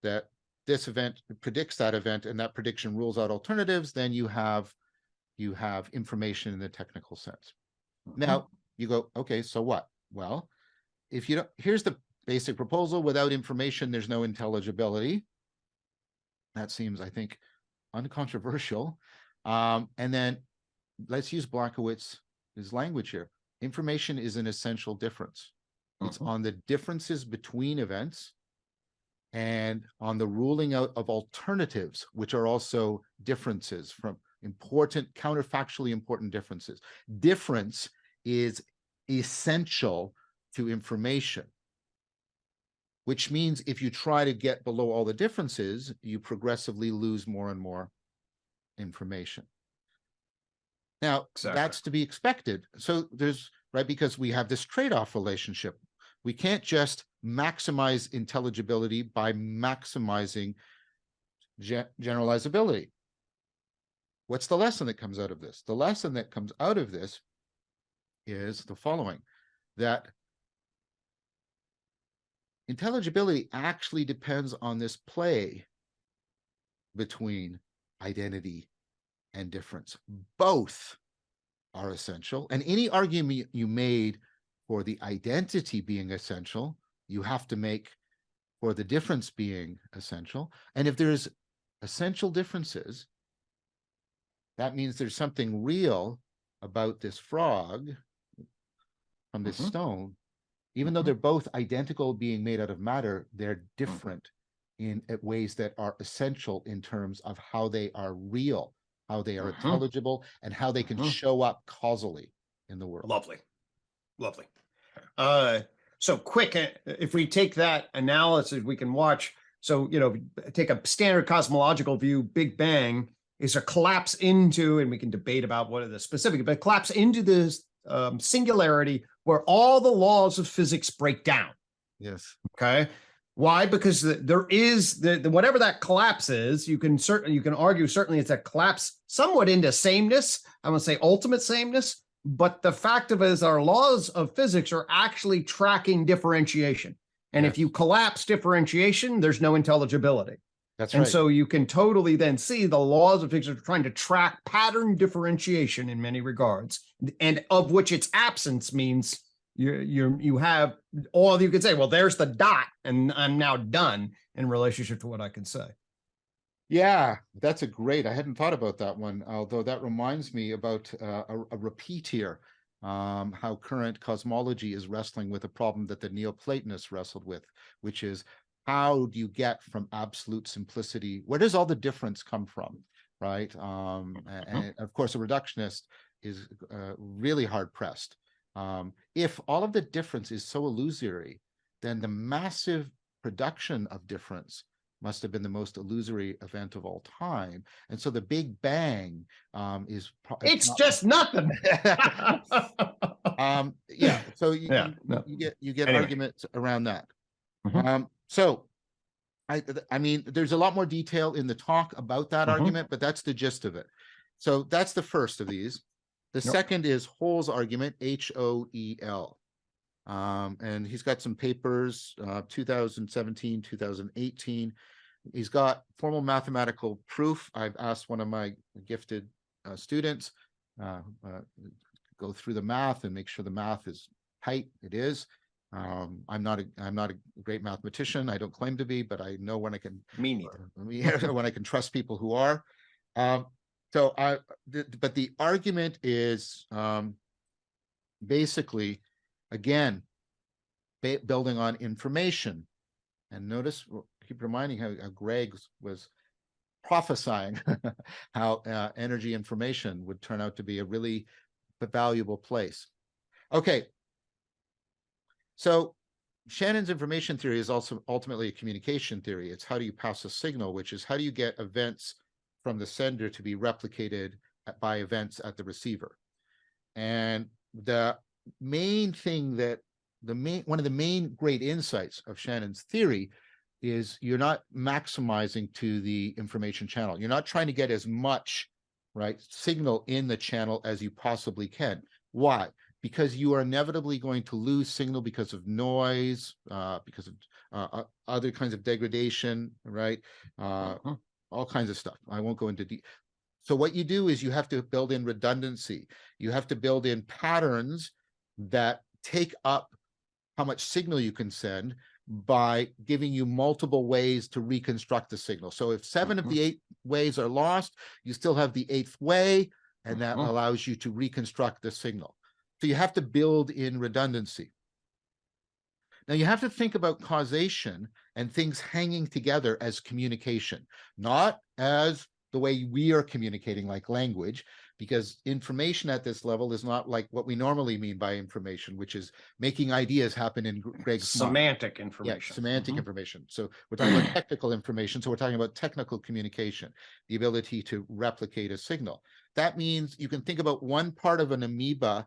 that this event predicts that event and that prediction rules out alternatives, then you have information in the technical sense. Now you go, okay, so what? Well, if you don't, here's the basic proposal: without information, there's no intelligibility. That seems, I think, uncontroversial. And then let's use Blackowitz's language here. Information is an essential difference. It's on the differences between events and on the ruling out of alternatives, which are also differences from counterfactually important differences. Difference is essential to information, which means if you try to get below all the differences, you progressively lose more and more information. Now, that's to be expected. So because we have this trade-off relationship. We can't just maximize intelligibility by maximizing generalizability. What's the lesson that comes out of this? The lesson that comes out of this is the following, that intelligibility actually depends on this play between identity and difference. Both are essential, and any argument you made for the identity being essential, you have to make for the difference being essential. And if there's essential differences, that means there's something real about this frog from this stone. Even though they're both identical being made out of matter, they're different in ways that are essential in terms of how they are real, how they are intelligible, and how they can show up causally in the world. Lovely. Lovely. So quick, if we take that analysis, we can watch So, take a standard cosmological view, Big Bang is a collapse into, and we can debate about what are the specific, but collapse into this singularity where all the laws of physics break down. Yes. Okay. Why? Because there is whatever that collapse is, you can argue certainly it's a collapse somewhat into sameness. I want to say ultimate sameness, but the fact of it is our laws of physics are actually tracking differentiation. And Yes. if you collapse differentiation, there's no intelligibility. That's and right. So you can totally then see the laws of physics are trying to track pattern differentiation in many regards, and of which its absence means you have all you could say, well, there's the dot, and I'm now done in relationship to what I can say. Yeah, that's I hadn't thought about that one, although that reminds me about a repeat here, how current cosmology is wrestling with a problem that the Neoplatonists wrestled with, which is how do you get from absolute simplicity? Where does all the difference come from, right? And of course, a reductionist is really hard pressed. If all of the difference is so illusory, then the massive production of difference must have been the most illusory event of all time. And so the Big Bang is it's just nothing. Yeah, so you get Anyway. arguments around that. So I mean, there's a lot more detail in the talk about that argument, but that's the gist of it. So that's the first of these. The second is Hoel's argument, H-O-E-L. And he's got some papers, 2017, 2018. He's got formal mathematical proof. I've asked one of my gifted students go through the math and make sure the math is tight. It is. I'm not a great mathematician. I don't claim to be, but I know when I can. Me neither. When I can trust people who are. But the argument is basically, again, building on information. And notice, keep reminding how Gregg was prophesying how energy information would turn out to be a really valuable place. Okay. So Shannon's information theory is also ultimately a communication theory. It's how do you pass a signal, which is how do you get events from the sender to be replicated by events at the receiver. And the main thing that one of the main great insights of Shannon's theory is you're not maximizing to the information channel. You're not trying to get as much signal in the channel as you possibly can. Why? Because you are inevitably going to lose signal because of noise, because of other kinds of degradation, right? All kinds of stuff. I won't go into detail. So what you do is you have to build in redundancy. You have to build in patterns that take up how much signal you can send by giving you multiple ways to reconstruct the signal. So if 7 of the 8 ways are lost, you still have the 8th way, and that allows you to reconstruct the signal. So you have to build in redundancy. Now you have to think about causation and things hanging together as communication, not as the way we are communicating like language, because information at this level is not like what we normally mean by information, which is making ideas happen in Gregg's semantic information. Yeah, semantic information. So we're talking about technical information. So we're talking about technical communication, the ability to replicate a signal. That means you can think about one part of an amoeba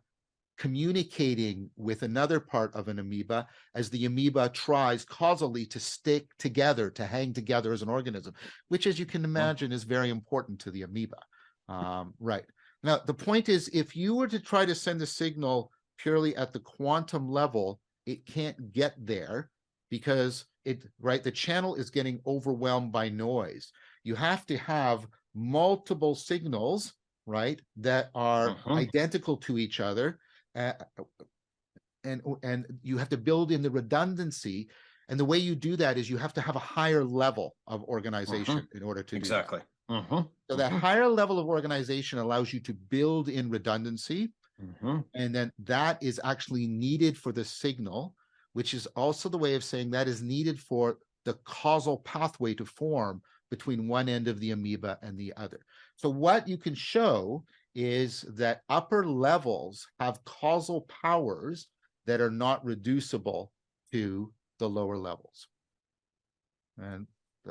communicating with another part of an amoeba as the amoeba tries causally to stick together, to hang together as an organism, which, as you can imagine, is very important to the amoeba. Right. Now, the point is, if you were to try to send a signal purely at the quantum level, it can't get there because the channel is getting overwhelmed by noise. You have to have multiple signals, right, that are identical to each other. And you have to build in the redundancy, and the way you do that is you have to have a higher level of organization in order to do that. So that higher level of organization allows you to build in redundancy, and then that is actually needed for the signal, which is also the way of saying that is needed for the causal pathway to form between one end of the amoeba and the other. So what you can show is that upper levels have causal powers that are not reducible to the lower levels. And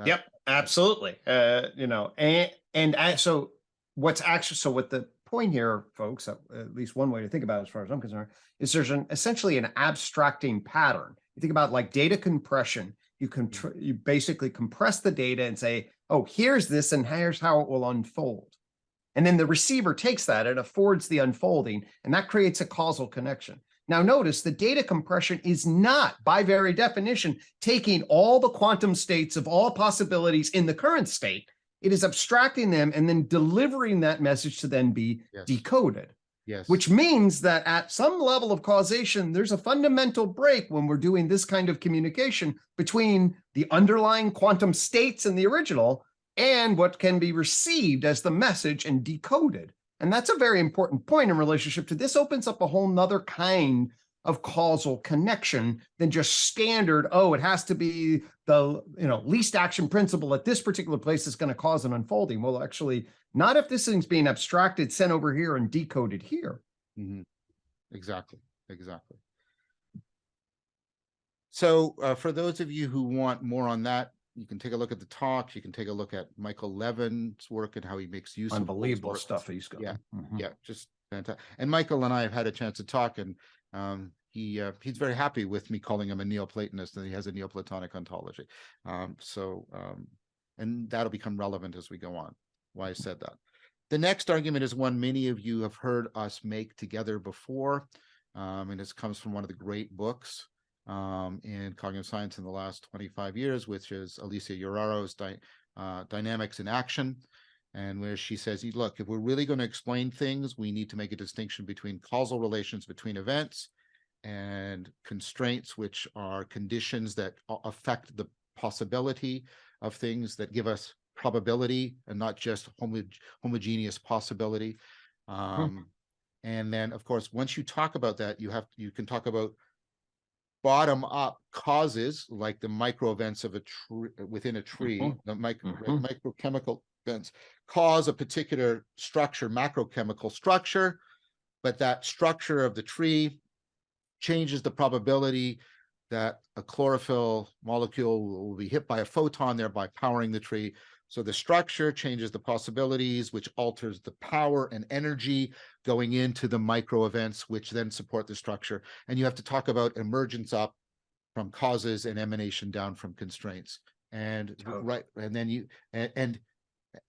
Yep, absolutely. So what's actually, so what the point here, folks, at least one way to think about it, as far as I'm concerned, is there's essentially an abstracting pattern. You think about like data compression. You basically compress the data and say, oh, here's this, and here's how it will unfold. And then the receiver takes that and affords the unfolding, and that creates a causal connection. Now, notice the data compression is not, by very definition, taking all the quantum states of all possibilities in the current state. It is abstracting them and then delivering that message to then be decoded. Yes. Which means that at some level of causation, there's a fundamental break when we're doing this kind of communication between the underlying quantum states in the original and what can be received as the message and decoded. And that's a very important point in relationship to this. Opens up a whole nother kind of causal connection than just standard, oh, it has to be the least action principle at this particular place is going to cause an unfolding. Well, actually, not if this thing's being abstracted, sent over here, and decoded here. Mm-hmm. Exactly. So for those of you who want more on that, you can take a look at the talks. You can take a look at Michael Levin's work and how he makes use of unbelievable stuff he's got. Yeah, just fantastic. And Michael and I have had a chance to talk, and he's very happy with me calling him a Neoplatonist, and he has a Neoplatonic ontology. And that'll become relevant as we go on, why I said that. The next argument is one many of you have heard us make together before, and this comes from one of the great books in cognitive science in the last 25 years, which is Alicia Uraro's Dynamics in Action, and where she says, look, if we're really going to explain things, we need to make a distinction between causal relations between events and constraints, which are conditions that affect the possibility of things, that give us probability and not just homogeneous possibility. And then, of course, once you talk about that, you can talk about bottom-up causes, like the micro events of a tree within a tree. The microchemical events cause a particular structure, macrochemical structure, but that structure of the tree changes the probability that a chlorophyll molecule will be hit by a photon, thereby powering the tree. So the structure changes the possibilities, which alters the power and energy going into the micro events, which then support the structure. And you have to talk about emergence up from causes and emanation down from constraints. And and then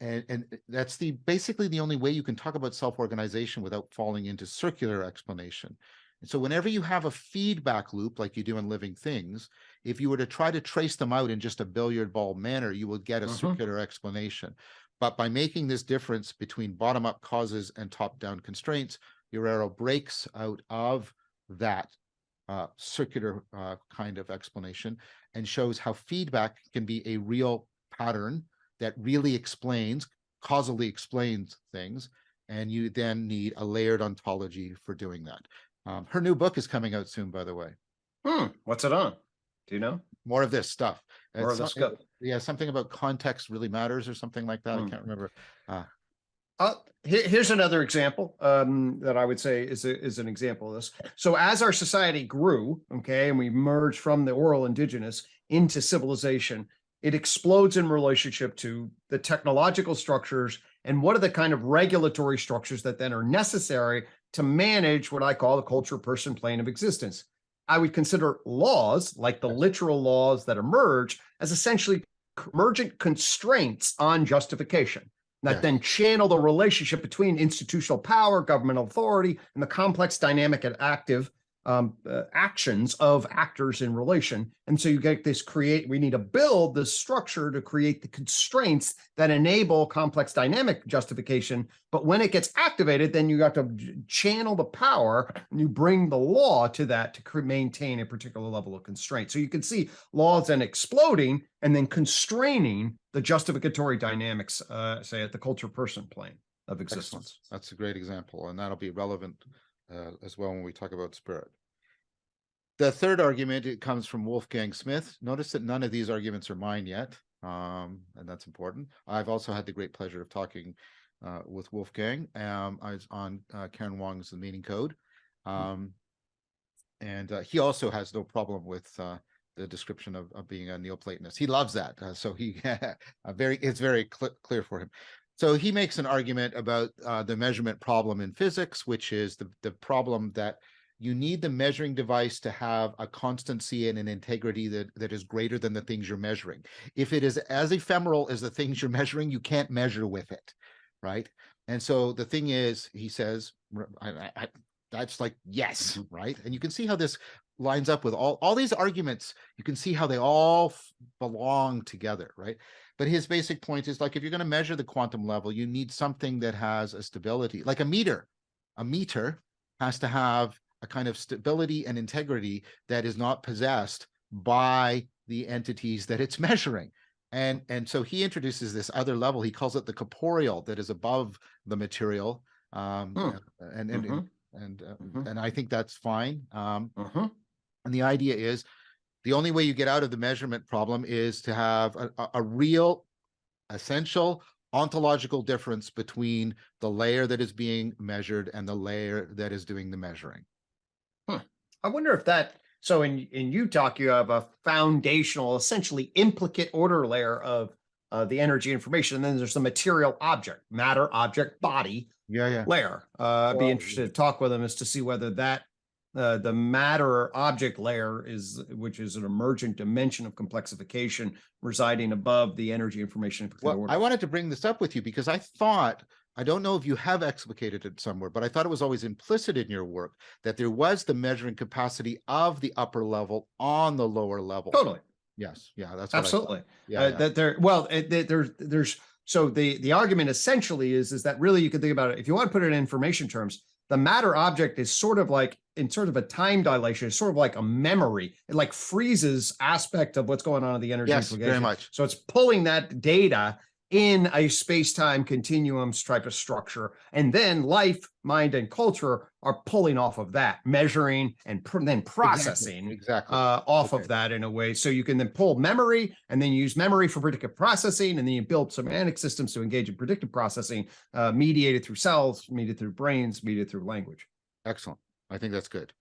and that's basically the only way you can talk about self-organization without falling into circular explanation. And so whenever you have a feedback loop, like you do in living things, if you were to try to trace them out in just a billiard ball manner, you will get a circular explanation. But by making this difference between bottom-up causes and top-down constraints, Uraro breaks out of that circular kind of explanation and shows how feedback can be a real pattern that really causally explains things, and you then need a layered ontology for doing that. Her new book is coming out soon, by the way. What's it on? Do you know? More of this stuff. More of this stuff. Yeah, something about context really matters or something like that. I can't remember. Here's another example that I would say is an example of this. So as our society grew, and we merged from the oral indigenous into civilization, it explodes in relationship to the technological structures and what are the kind of regulatory structures that then are necessary to manage what I call the culture person plane of existence. I would consider laws, like the literal laws that emerge, as essentially emergent constraints on justification that then channel the relationship between institutional power, governmental authority, and the complex dynamic and active actions of actors in relation. And so you get this we need to build this structure to create the constraints that enable complex dynamic justification. But when it gets activated, then you got to channel the power and you bring the law to that to maintain a particular level of constraint. So you can see laws then exploding and then constraining the justificatory dynamics, say at the culture person plane of existence. Excellent. That's a great example, and that'll be relevant as well when we talk about spirit. The third argument, it comes from Wolfgang Smith. Notice that none of these arguments are mine yet, and that's important. I've also had the great pleasure of talking with Wolfgang. I was on Karen Wong's The Meaning Code, and he also has no problem with the description of being a Neoplatonist. He loves that. So he it's very clear for him. So he makes an argument about the measurement problem in physics, which is the problem that you need the measuring device to have a constancy and an integrity that is greater than the things you're measuring. If it is as ephemeral as the things you're measuring, you can't measure with it, right? And so the thing is, he says, that's like, yes, right? And you can see how this lines up with all these arguments. You can see how they all belong together, right? But his basic point is, like, if you're going to measure the quantum level, you need something that has a stability, like a meter. A meter has to have a kind of stability and integrity that is not possessed by the entities that it's measuring. And so he introduces this other level. He calls it the corporeal, that is above the material. And I think that's fine. And the idea is, the only way you get out of the measurement problem is to have a real, essential ontological difference between the layer that is being measured and the layer that is doing the measuring. I wonder if that, so in UTalk, you have a foundational, essentially implicate order layer of the energy information, and then there's the material object, matter, object, body layer. I'd be interested to talk with them as to see whether that the matter object layer which is an emergent dimension of complexification residing above the energy information. Well, I wanted to bring this up with you because I thought, I don't know if you have explicated it somewhere, but I thought it was always implicit in your work that there was the measuring capacity of the upper level on the lower level. Totally. Yes. Yeah, that's absolutely. That there, well, there's so the argument essentially is that really you can think about it. If you want to put it in information terms, the matter object is sort of like, in sort of a time dilation, it's sort of like a memory. It like freezes aspect of what's going on in the energy. Yes, very much. So it's pulling that data in a space-time continuum type of structure. And then life, mind, and culture are pulling off of that, measuring and then processing exactly. off of that in a way. So you can then pull memory and then use memory for predictive processing. And then you build semantic systems to engage in predictive processing, mediated through cells, mediated through brains, mediated through language. Excellent. I think that's good.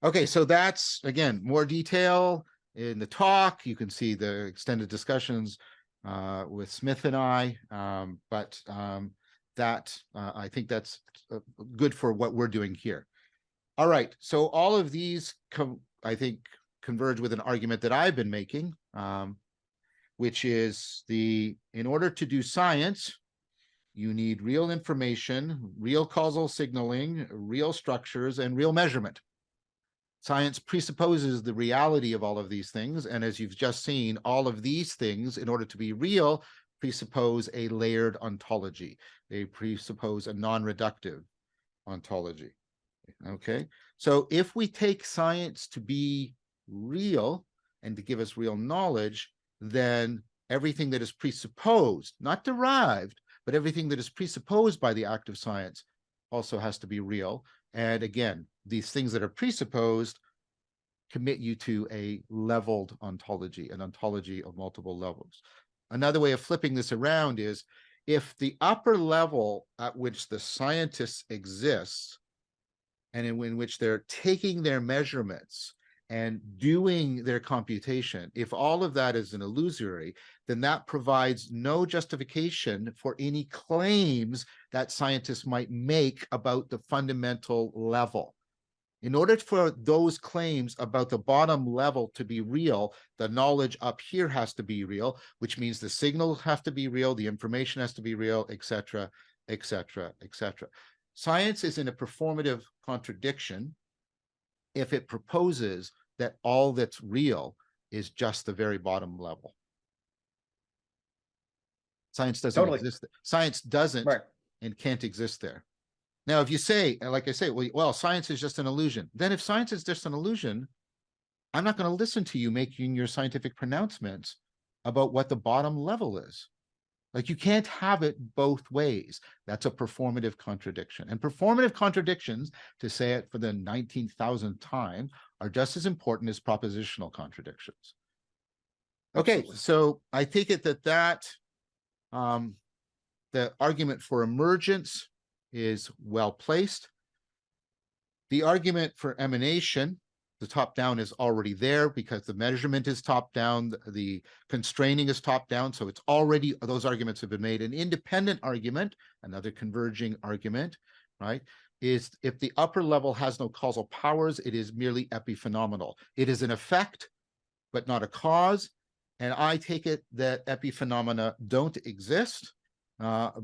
Okay, so that's, again, more detail in the talk. You can see the extended discussions with Smith and I, but I think that's good for what we're doing here. All right, so all of these, I think, converge with an argument that I've been making, which is in order to do science, you need real information, real causal signaling, real structures, and real measurement. Science presupposes the reality of all of these things. And as you've just seen, all of these things, in order to be real, presuppose a layered ontology. They presuppose a non-reductive ontology. Okay, so if we take science to be real and to give us real knowledge, then everything that is presupposed, not derived, but everything that is presupposed by the act of science also has to be real. And again, these things that are presupposed commit you to a leveled ontology, an ontology of multiple levels. Another way of flipping this around is, if the upper level at which the scientists exist and in which they're taking their measurements and doing their computation, if all of that is an illusory, then that provides no justification for any claims that scientists might make about the fundamental level. In order for those claims about the bottom level to be real, the knowledge up here has to be real, which means the signals have to be real, the information has to be real, etc., etc., etc. Science is in a performative contradiction if it proposes that all that's real is just the very bottom level. Science doesn't exist. Science doesn't and can't exist there. Now, if you say, like I say, well, science is just an illusion, then if science is just an illusion, I'm not going to listen to you making your scientific pronouncements about what the bottom level is. Like, you can't have it both ways. That's a performative contradiction. And performative contradictions, to say it for the 19,000th time, are just as important as propositional contradictions. Okay, absolutely. So I take it that the argument for emergence is well placed. The argument for emanation The top down is already there because the measurement is top down, the constraining is top down. So it's already, those arguments have been made. An independent argument, another converging argument, right, is if the upper level has no causal powers, it is merely epiphenomenal. It is an effect, but not a cause. And I take it that epiphenomena don't exist.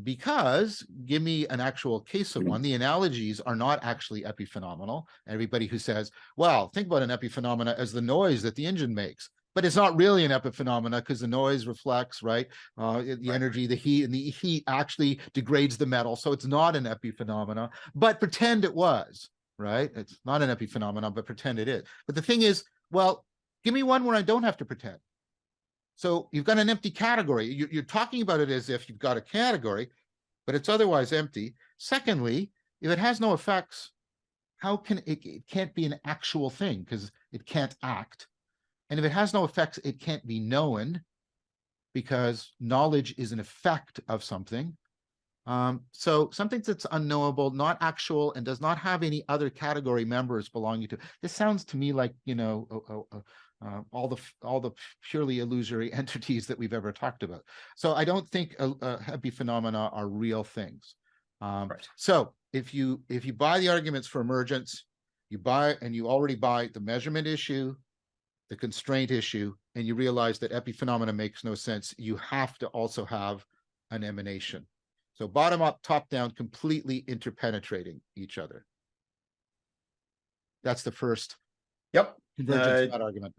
Because give me an actual case of one. The analogies are not actually epiphenomenal. Everybody who says, well, think about an epiphenomena as the noise that the engine makes, but it's not really an epiphenomena because the noise reflects, right? The energy, the heat, and the heat actually degrades the metal. So it's not an epiphenomena, but pretend it was, right? It's not an epiphenomena, but pretend it is. But the thing is, well, give me one where I don't have to pretend. So you've got an empty category. You're talking about it as if you've got a category, but it's otherwise empty. Secondly, if it has no effects, how can it can't be an actual thing because it can't act. And if it has no effects, it can't be known because knowledge is an effect of something. So something that's unknowable, not actual, and does not have any other category members belonging to. This sounds to me like, you know, all the purely illusory entities that we've ever talked about. So I don't think epiphenomena are real things. Right. So if you buy the arguments for emergence, you already buy the measurement issue, the constraint issue, and you realize that epiphenomena makes no sense, you have to also have an emanation. So bottom up, top down, completely interpenetrating each other. That's the first. Yep. Convergence of that argument.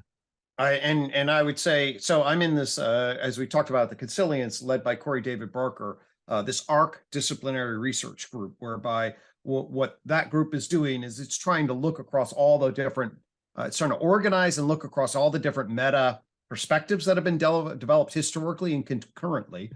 And I would say, so I'm in this, as we talked about, the Consilience led by Corey David Barker, this ARC disciplinary research group, whereby what that group is doing is it's trying to look across all the different, it's trying to organize and look across all the different meta perspectives that have been developed historically and concurrently.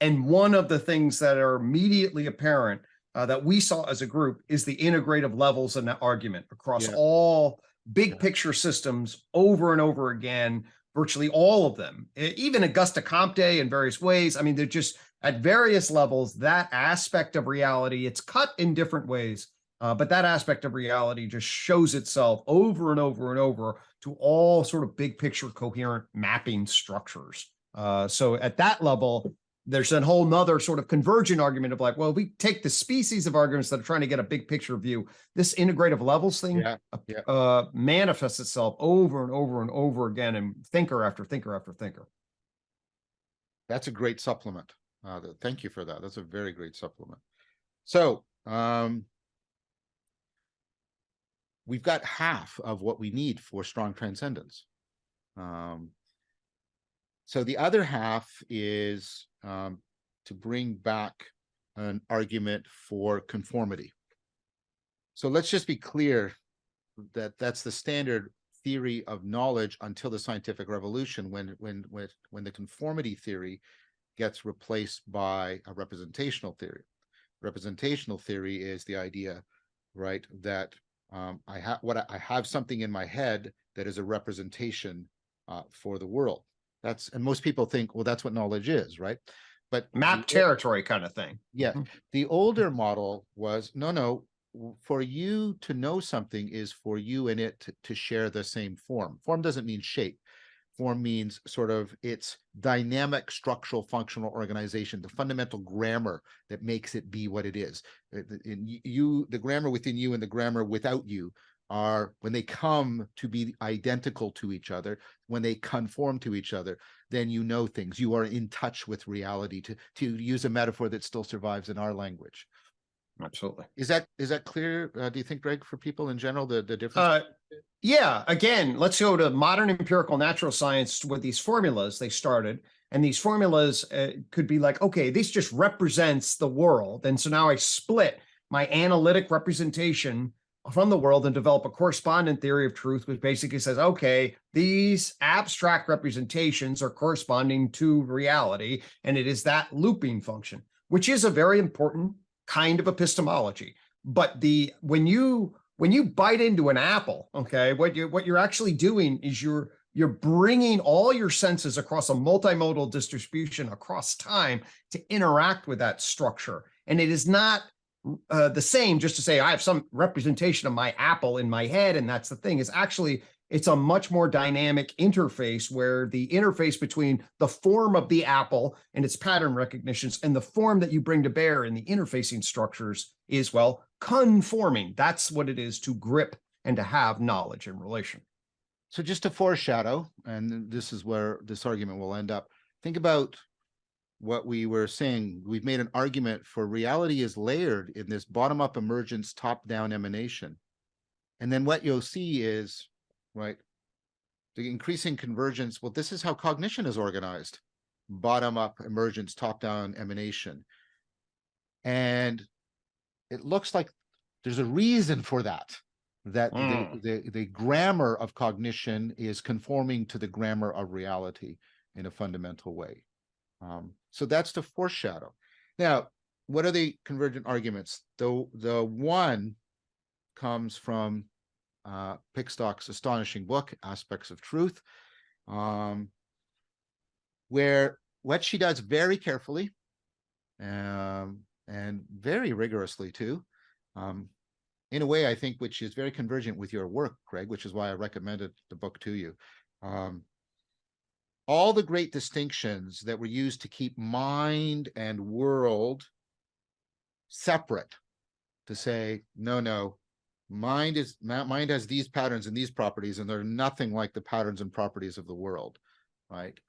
And one of the things that are immediately apparent that we saw as a group is the integrative levels in that argument across all big picture systems over and over again, virtually all of them, even Auguste Comte in various ways. I mean, they're just at various levels, that aspect of reality, it's cut in different ways, but that aspect of reality just shows itself over and over and over to all sort of big picture coherent mapping structures. So at that level, there's a whole nother sort of convergent argument of like, well, we take the species of arguments that are trying to get a big picture view. This integrative levels thing manifests itself over and over and over again in thinker after thinker after thinker. That's a great supplement. Thank you for that. That's a very great supplement. So we've got half of what we need for strong transcendence. So the other half is to bring back an argument for conformity. So let's just be clear that that's the standard theory of knowledge until the scientific revolution, when the conformity theory gets replaced by a representational theory. Representational theory is the idea, right, that I have something in my head that is a representation for the world. And most people think, well, that's what knowledge is, right? But map territory kind of thing. Yeah. The older model was, no, for you to know something is for you and it to share the same form. Form doesn't mean shape. Form means sort of its dynamic structural functional organization, the fundamental grammar that makes it be what it is. The grammar within you and the grammar without you are, when they come to be identical to each other, when they conform to each other, then you know things. You are in touch with reality, to use a metaphor that still survives in our language. Absolutely. Is that clear, do you think, Greg, for people in general, the difference? Yeah, again, let's go to modern empirical natural science with these formulas they started. And these formulas could be like, okay, this just represents the world. And so now I split my analytic representation from the world and develop a correspondent theory of truth, which basically says, okay, these abstract representations are corresponding to reality, and it is that looping function, which is a very important kind of epistemology. But when you bite into an apple, okay, what you're actually doing is you're bringing all your senses across a multimodal distribution across time to interact with that structure, and it is not the same just to say I have some representation of my apple in my head, and that's the thing. Is actually it's a much more dynamic interface where the interface between the form of the apple and its pattern recognitions and the form that you bring to bear in the interfacing structures is, well, conforming. That's what it is to grip and to have knowledge and relation. So just to foreshadow, and this is where this argument will end up, think about what we were saying. We've made an argument for reality is layered in this bottom-up emergence, top-down emanation. And then what you'll see is, right, the increasing convergence. Well, this is how cognition is organized: bottom-up emergence, top-down emanation. And it looks like there's a reason for that, that the grammar of cognition is conforming to the grammar of reality in a fundamental way. So that's the foreshadow. Now, what are the convergent arguments? The one comes from Pickstock's astonishing book, Aspects of Truth, where what she does very carefully and very rigorously too, in a way, I think, which is very convergent with your work, Greg, which is why I recommended the book to you. All the great distinctions that were used to keep mind and world separate, to say, no, mind has these patterns and these properties, and they're nothing like the patterns and properties of the world, right?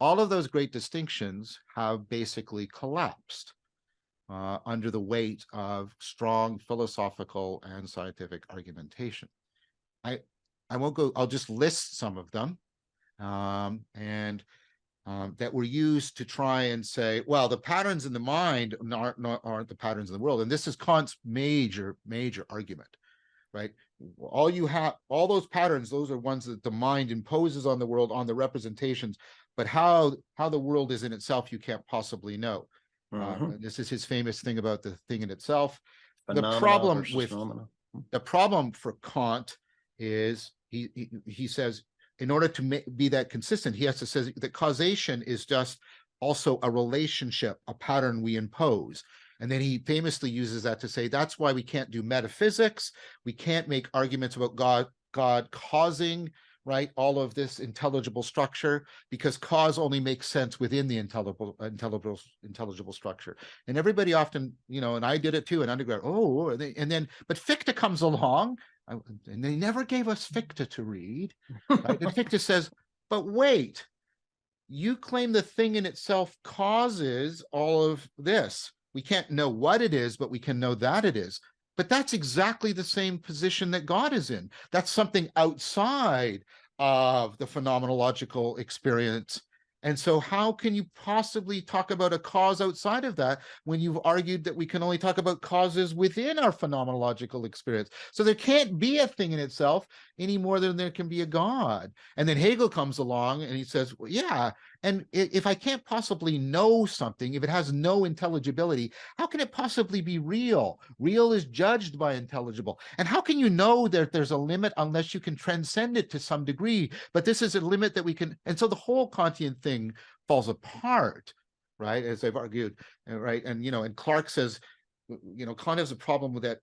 All of those great distinctions have basically collapsed under the weight of strong philosophical and scientific argumentation. I won't go, I'll just list some of them, that were used to try and say, well, the patterns in the mind aren't the patterns in the world. And this is Kant's major argument, right? All you have, all those patterns, those are ones that the mind imposes on the world, on the representations, but how the world is in itself, you can't possibly know. This is his famous thing about the thing in itself. The problem for Kant is he says, in order to be that consistent, he has to say that causation is just also a relationship, a pattern we impose. And then he famously uses that to say, that's why we can't do metaphysics. We can't make arguments about God causing, right, all of this intelligible structure, because cause only makes sense within the intelligible structure. And everybody often, and I did it too in undergrad. But Fichte comes along, and they never gave us Fichte to read. Right? And Fichte says, but wait, you claim the thing in itself causes all of this. We can't know what it is, but we can know that it is. But that's exactly the same position that God is in. That's something outside of the phenomenological experience. And so how can you possibly talk about a cause outside of that when you've argued that we can only talk about causes within our phenomenological experience? So there can't be a thing in itself any more than there can be a God. And then Hegel comes along and he says, well, yeah, and if I can't possibly know something, if it has no intelligibility, how can it possibly be real? Real is judged by intelligible. And how can you know that there's a limit unless you can transcend it to some degree? But this is a limit that we can, and so the whole Kantian thing falls apart, right? As I've argued, right? And, and Clark says, Kant has a problem with that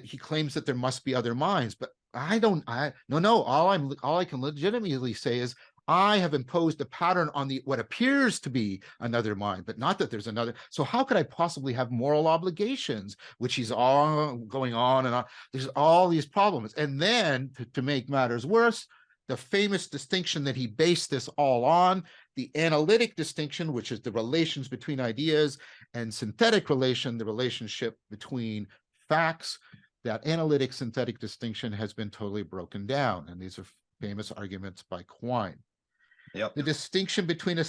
he claims that there must be other minds, but no, all I can legitimately say is, I have imposed a pattern on what appears to be another mind, but not that there's another. So how could I possibly have moral obligations, which he's all going on and on? There's all these problems. And then to make matters worse, the famous distinction that he based this all on, the analytic distinction, which is the relations between ideas, and synthetic relation, the relationship between facts, that analytic synthetic distinction has been totally broken down. And these are famous arguments by Quine. Yep. The distinction between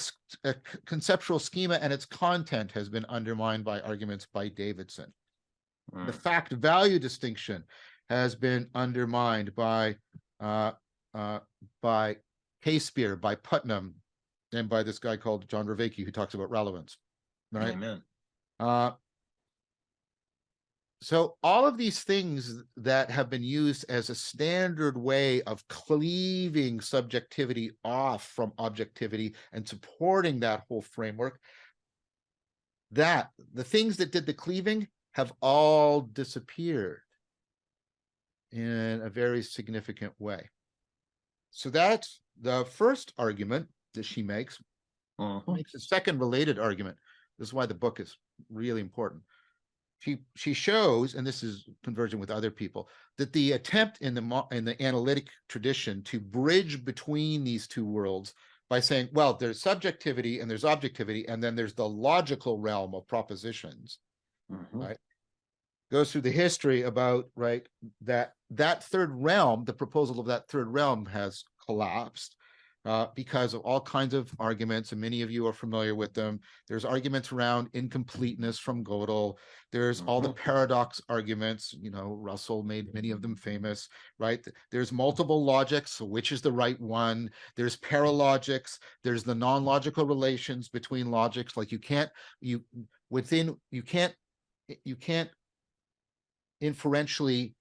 a conceptual schema and its content has been undermined by arguments by Davidson. The fact-value distinction has been undermined by Casebeer, by Putnam, and by this guy called John Vervaeke, who talks about relevance. Right? Amen. So all of these things that have been used as a standard way of cleaving subjectivity off from objectivity and supporting that whole framework, that the things that did the cleaving have all disappeared in a very significant way. So that's the first argument that she makes. Makes a second related argument. This is why the book is really important. She shows, and this is convergent with other people, that the attempt in the analytic tradition to bridge between these two worlds by saying, well, there's subjectivity and there's objectivity, and then there's the logical realm of propositions, right? Goes through the history about, right, that third realm, the proposal of that third realm has collapsed because of all kinds of arguments, and many of you are familiar with them. There's arguments around incompleteness from Gödel. There's all the paradox arguments, you know, Russell made many of them famous, right? There's multiple logics, so which is the right one? There's paralogics. There's the non-logical relations between logics. Like you can't inferentially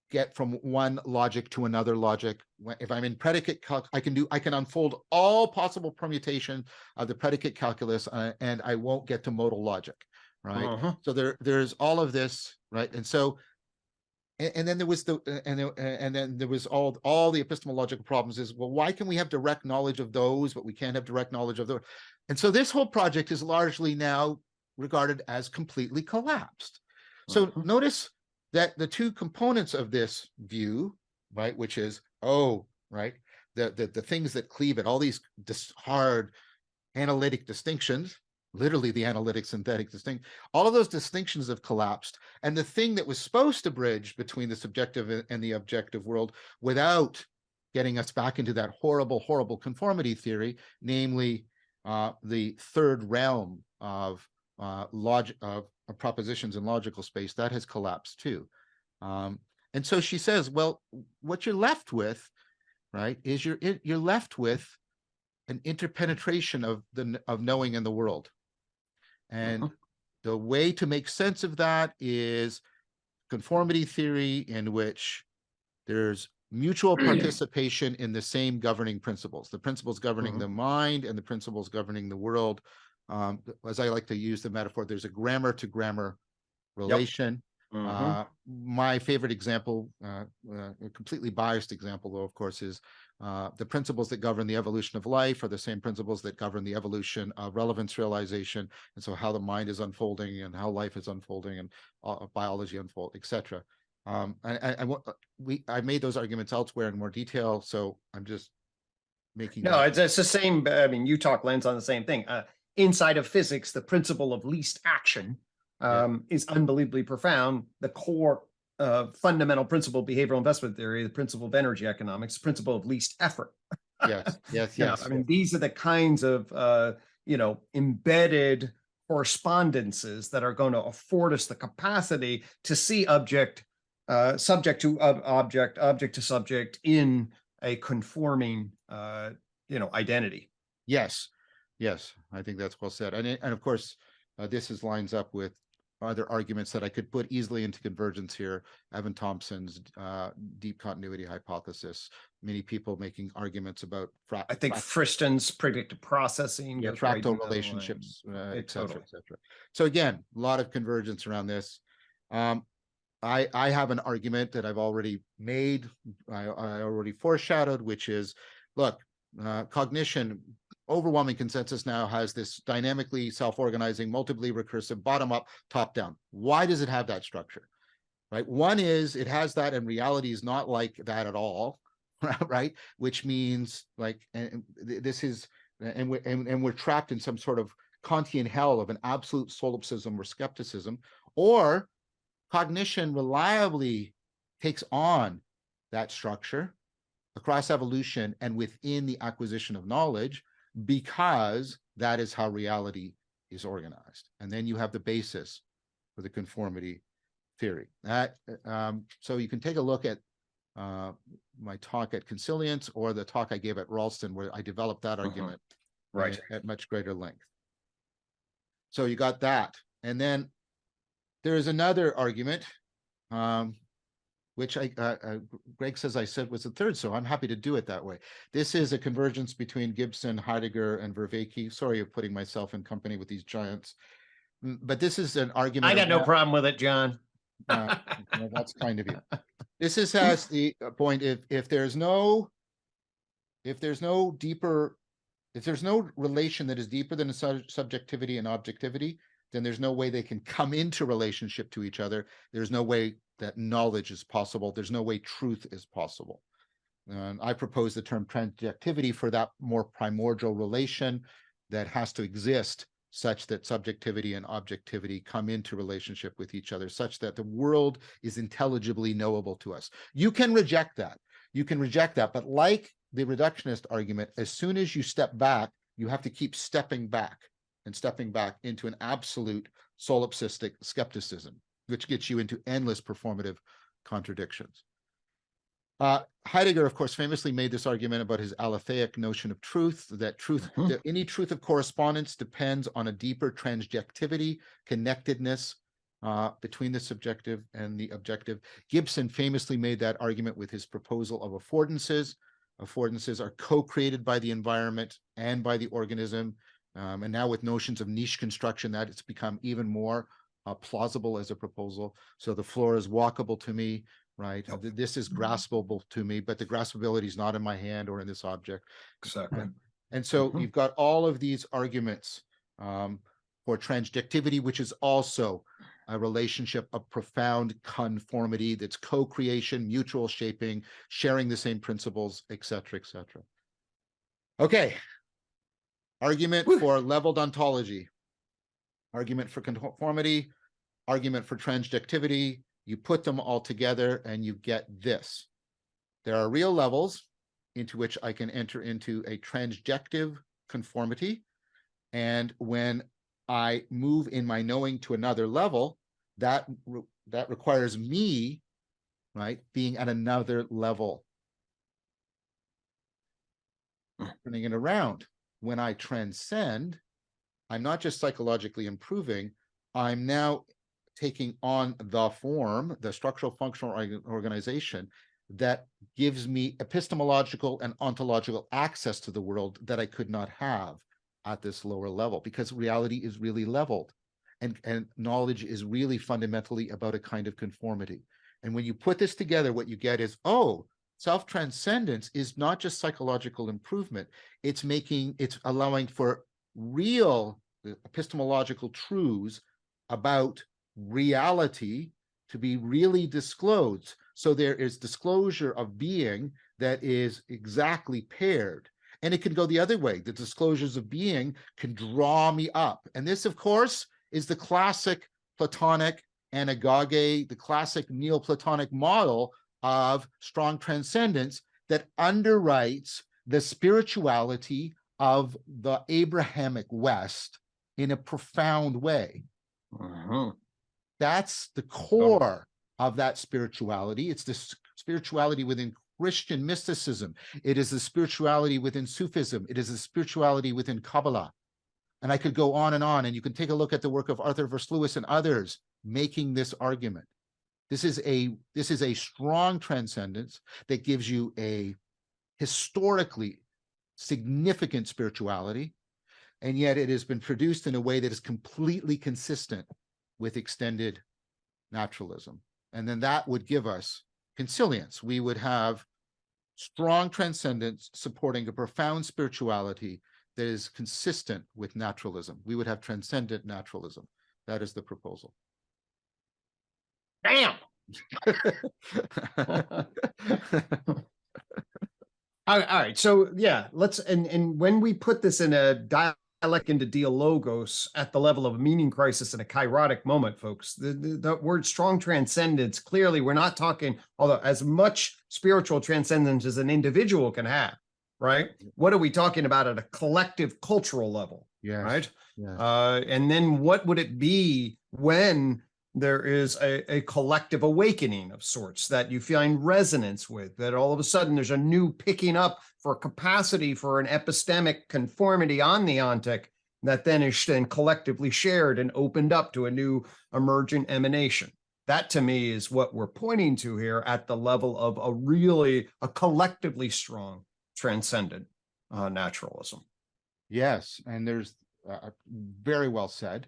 get from one logic to another logic. If I'm in predicate calc, I can unfold all possible permutation of the predicate calculus, and I won't get to modal logic, right? So there's all of this, right? And so, and then there was and then there was all the epistemological problems. Is, well, why can we have direct knowledge of those, but we can't have direct knowledge of those? And so this whole project is largely now regarded as completely collapsed. So notice that the two components of this view, right, which is, right, the things that cleave it, all these hard analytic distinctions, literally the analytic synthetic distinction, all of those distinctions have collapsed. And the thing that was supposed to bridge between the subjective and the objective world without getting us back into that horrible, horrible conformity theory, namely the third realm of propositions in logical space, that has collapsed too. And so she says, well, what you're left with, right, is you're left with an interpenetration of knowing in the world. And the way to make sense of that is conformity theory, in which there's mutual participation in the same governing principles, the principles governing the mind and the principles governing the world. As I like to use the metaphor, there's a grammar to grammar relation. My favorite example, a completely biased example, though, of course, is the principles that govern the evolution of life are the same principles that govern the evolution of relevance realization. And so how the mind is unfolding and how life is unfolding and biology unfold, etc. I made those arguments elsewhere in more detail, so I'm just making. No, it's the same. I mean, you talk lens on the same thing. Inside of physics, the principle of least action is unbelievably profound. The core fundamental principle of behavioral investment theory, the principle of energy economics, the principle of least effort. Yes. I mean, these are the kinds of embedded correspondences that are going to afford us the capacity to see subject to object, object to subject in a conforming identity. Yes, I think that's well said. And of course, this lines up with other arguments that I could put easily into convergence here. Evan Thompson's deep continuity hypothesis. Many people making arguments about I think Friston's predictive processing, fractal relationships, et cetera. So again, a lot of convergence around this. I have an argument that I've already made, I already foreshadowed, which is, look, cognition, overwhelming consensus now has this dynamically self-organizing, multiply recursive, bottom-up, top-down. Why does it have that structure? Right? One is it has that, and reality is not like that at all, right? Which means, like, and this is, and we're trapped in some sort of Kantian hell of an absolute solipsism or skepticism, or cognition reliably takes on that structure across evolution and within the acquisition of knowledge, because that is how reality is organized. And then you have the basis for the conformity theory. So you can take a look at my talk at Consilience or the talk I gave at Ralston, where I developed that argument at much greater length. So you got that. And then there is another argument, which Greg says I said was the third, so I'm happy to do it that way. This is a convergence between Gibson, Heidegger, and Vervaeke. Sorry of putting myself in company with these giants. But this is an argument. I got no around- problem with it, John. well, that's kind of you. This is has the point if there's no deeper, if there's no relation that is deeper than subjectivity and objectivity, then there's no way they can come into relationship to each other. There's no way that knowledge is possible. There's no way truth is possible. And I propose the term transjectivity for that more primordial relation that has to exist such that subjectivity and objectivity come into relationship with each other, such that the world is intelligibly knowable to us. You can reject that. You can reject that. But like the reductionist argument, as soon as you step back, you have to keep stepping back and stepping back into an absolute solipsistic skepticism, which gets you into endless performative contradictions. Heidegger, of course, famously made this argument about his aletheia notion of truth, that any truth of correspondence depends on a deeper transjectivity, connectedness between the subjective and the objective. Gibson famously made that argument with his proposal of affordances. Affordances are co-created by the environment and by the organism. And now with notions of niche construction, that it's become even more plausible as a proposal. So the floor is walkable to me, right? Yep. This is graspable to me, but the graspability is not in my hand or in this object. Exactly. And so you've got all of these arguments for transjectivity, which is also a relationship of profound conformity that's co-creation, mutual shaping, sharing the same principles, et cetera, et cetera. Okay. Argument for leveled ontology, argument for conformity, argument for transjectivity. You put them all together and you get this. There are real levels into which I can enter into a transjective conformity. And when I move in my knowing to another level, that requires me, right, being at another level. Turning it around. When I transcend, I'm not just psychologically improving, I'm now taking on the form, the structural functional organization that gives me epistemological and ontological access to the world that I could not have at this lower level, because reality is really leveled and knowledge is really fundamentally about a kind of conformity. And when you put this together, what you get is, oh, self-transcendence is not just psychological improvement. It's allowing for real epistemological truths about reality to be really disclosed. So there is disclosure of being that is exactly paired. And it can go the other way. The disclosures of being can draw me up. And this, of course, is the classic Platonic anagoge, the classic Neoplatonic model of strong transcendence that underwrites the spirituality of the Abrahamic West in a profound way. That's the core of that spirituality. It's the spirituality within Christian mysticism. It is the spirituality within Sufism. It is the spirituality within Kabbalah. And I could go on, and you can take a look at the work of Arthur Verslewis and others making this argument. This is a strong transcendence that gives you a historically significant spirituality, and yet it has been produced in a way that is completely consistent with extended naturalism. And then that would give us consilience. We would have strong transcendence supporting a profound spirituality that is consistent with naturalism. We would have transcendent naturalism. That is the proposal. Damn. All right. So yeah, let's and when we put this in a dialect into dialogos at the level of a meaning crisis and a kairotic moment, folks, the word strong transcendence, clearly we're not talking, although as much spiritual transcendence as an individual can have, right? What are we talking about at a collective cultural level? Yes. Right. Yes. And then what would it be when there is a collective awakening of sorts that you find resonance with, that all of a sudden there's a new picking up for capacity for an epistemic conformity on the ontic that then is then collectively shared and opened up to a new emergent emanation. That to me is what we're pointing to here at the level of a collectively strong transcendent naturalism. Yes, and there's very well said.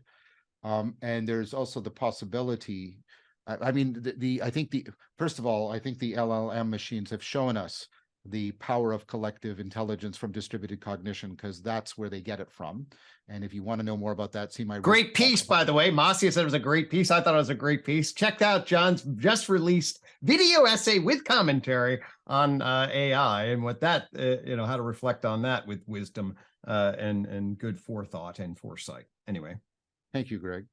And there's also the possibility, I mean, I think first of all, I think the LLM machines have shown us the power of collective intelligence from distributed cognition, because that's where they get it from. And if you want to know more about that, see my great piece, by the way. Marcia said it was a great piece. I thought it was a great piece. Check out John's just released video essay with commentary on AI and what that, how to reflect on that with wisdom and good forethought and foresight. Anyway. Thank you, Greg.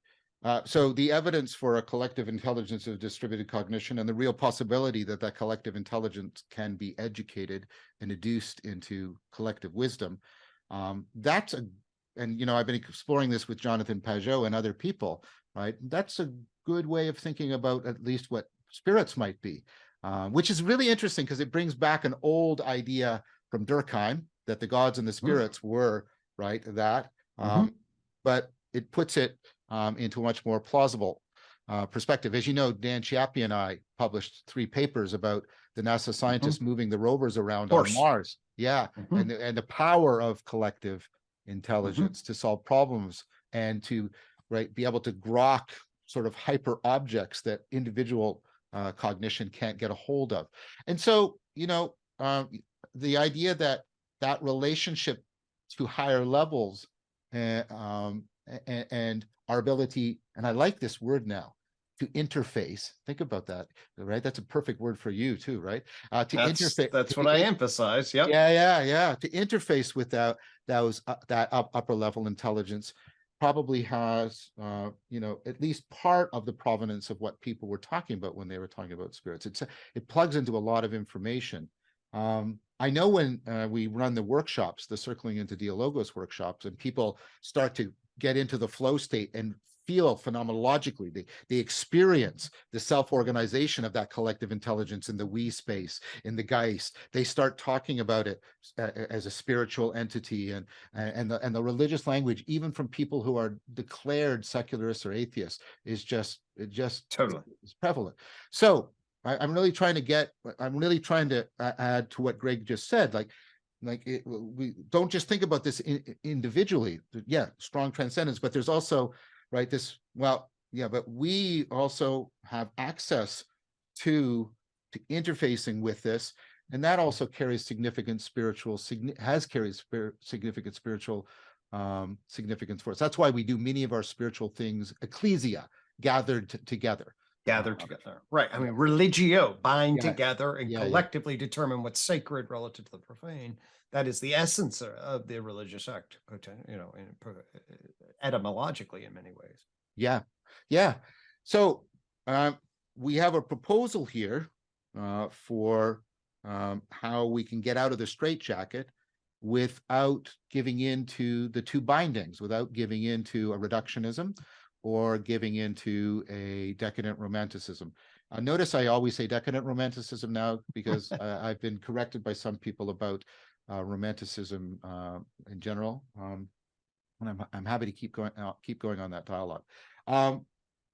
So the evidence for a collective intelligence of distributed cognition and the real possibility that that collective intelligence can be educated and educed into collective wisdom, and I've been exploring this with Jonathan Pajot and other people, right? That's a good way of thinking about at least what spirits might be, which is really interesting because it brings back an old idea from Durkheim that the gods and the spirits were, right, that, but it puts it into a much more plausible perspective. As you know, Dan Chiappi and I published 3 papers about the NASA scientists moving the rovers around on Mars. Yeah, and the power of collective intelligence to solve problems and to be able to grok sort of hyper objects that individual cognition can't get a hold of. And so, the idea that that relationship to higher levels and our ability, and I like this word now, to interface. Think about that, right? That's a perfect word for you too, right? Interface. That's what I emphasize. Yep. Yeah. To interface with that upper level intelligence probably has, at least part of the provenance of what people were talking about when they were talking about spirits. It plugs into a lot of information. I know when we run the workshops, the Circling into Dialogos workshops, and people start to get into the flow state and feel phenomenologically, they experience the self-organization of that collective intelligence in the we space, in the Geist. They start talking about it as a spiritual entity, and the religious language, even from people who are declared secularists or atheists, is just totally is prevalent. So I'm really trying to add to what Greg just said, we don't just think about this individually. Yeah, strong transcendence, but there's also but we also have access to interfacing with this, and that also carries significant spiritual significance for us. That's why we do many of our spiritual things, ecclesia, gathered together. Right. I mean, religio, bind together and collectively determine what's sacred relative to the profane. That is the essence of the religious act, etymologically in many ways. Yeah. So we have a proposal here for how we can get out of the straitjacket without giving into the 2 bindings, without giving into a reductionism or giving into a decadent romanticism. Notice I always say decadent romanticism now, because I've been corrected by some people about romanticism in general, and I'm happy to keep going on that dialogue.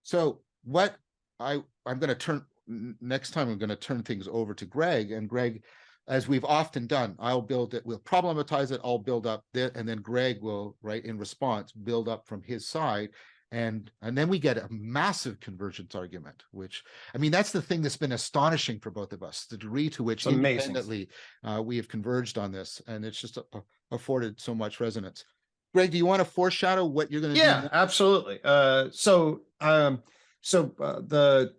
So what I'm going to turn next time, I'm going to turn things over to Greg, and Greg, as we've often done, I'll build it, we'll problematize it, I'll build up that, and then Greg will, in response, build up from his side. And then we get a massive convergence argument, which, I mean, that's the thing that's been astonishing for both of us, the degree to which independently we have converged on this, and it's just afforded so much resonance. Greg, do you want to foreshadow what you're going to do? Yeah, absolutely. So the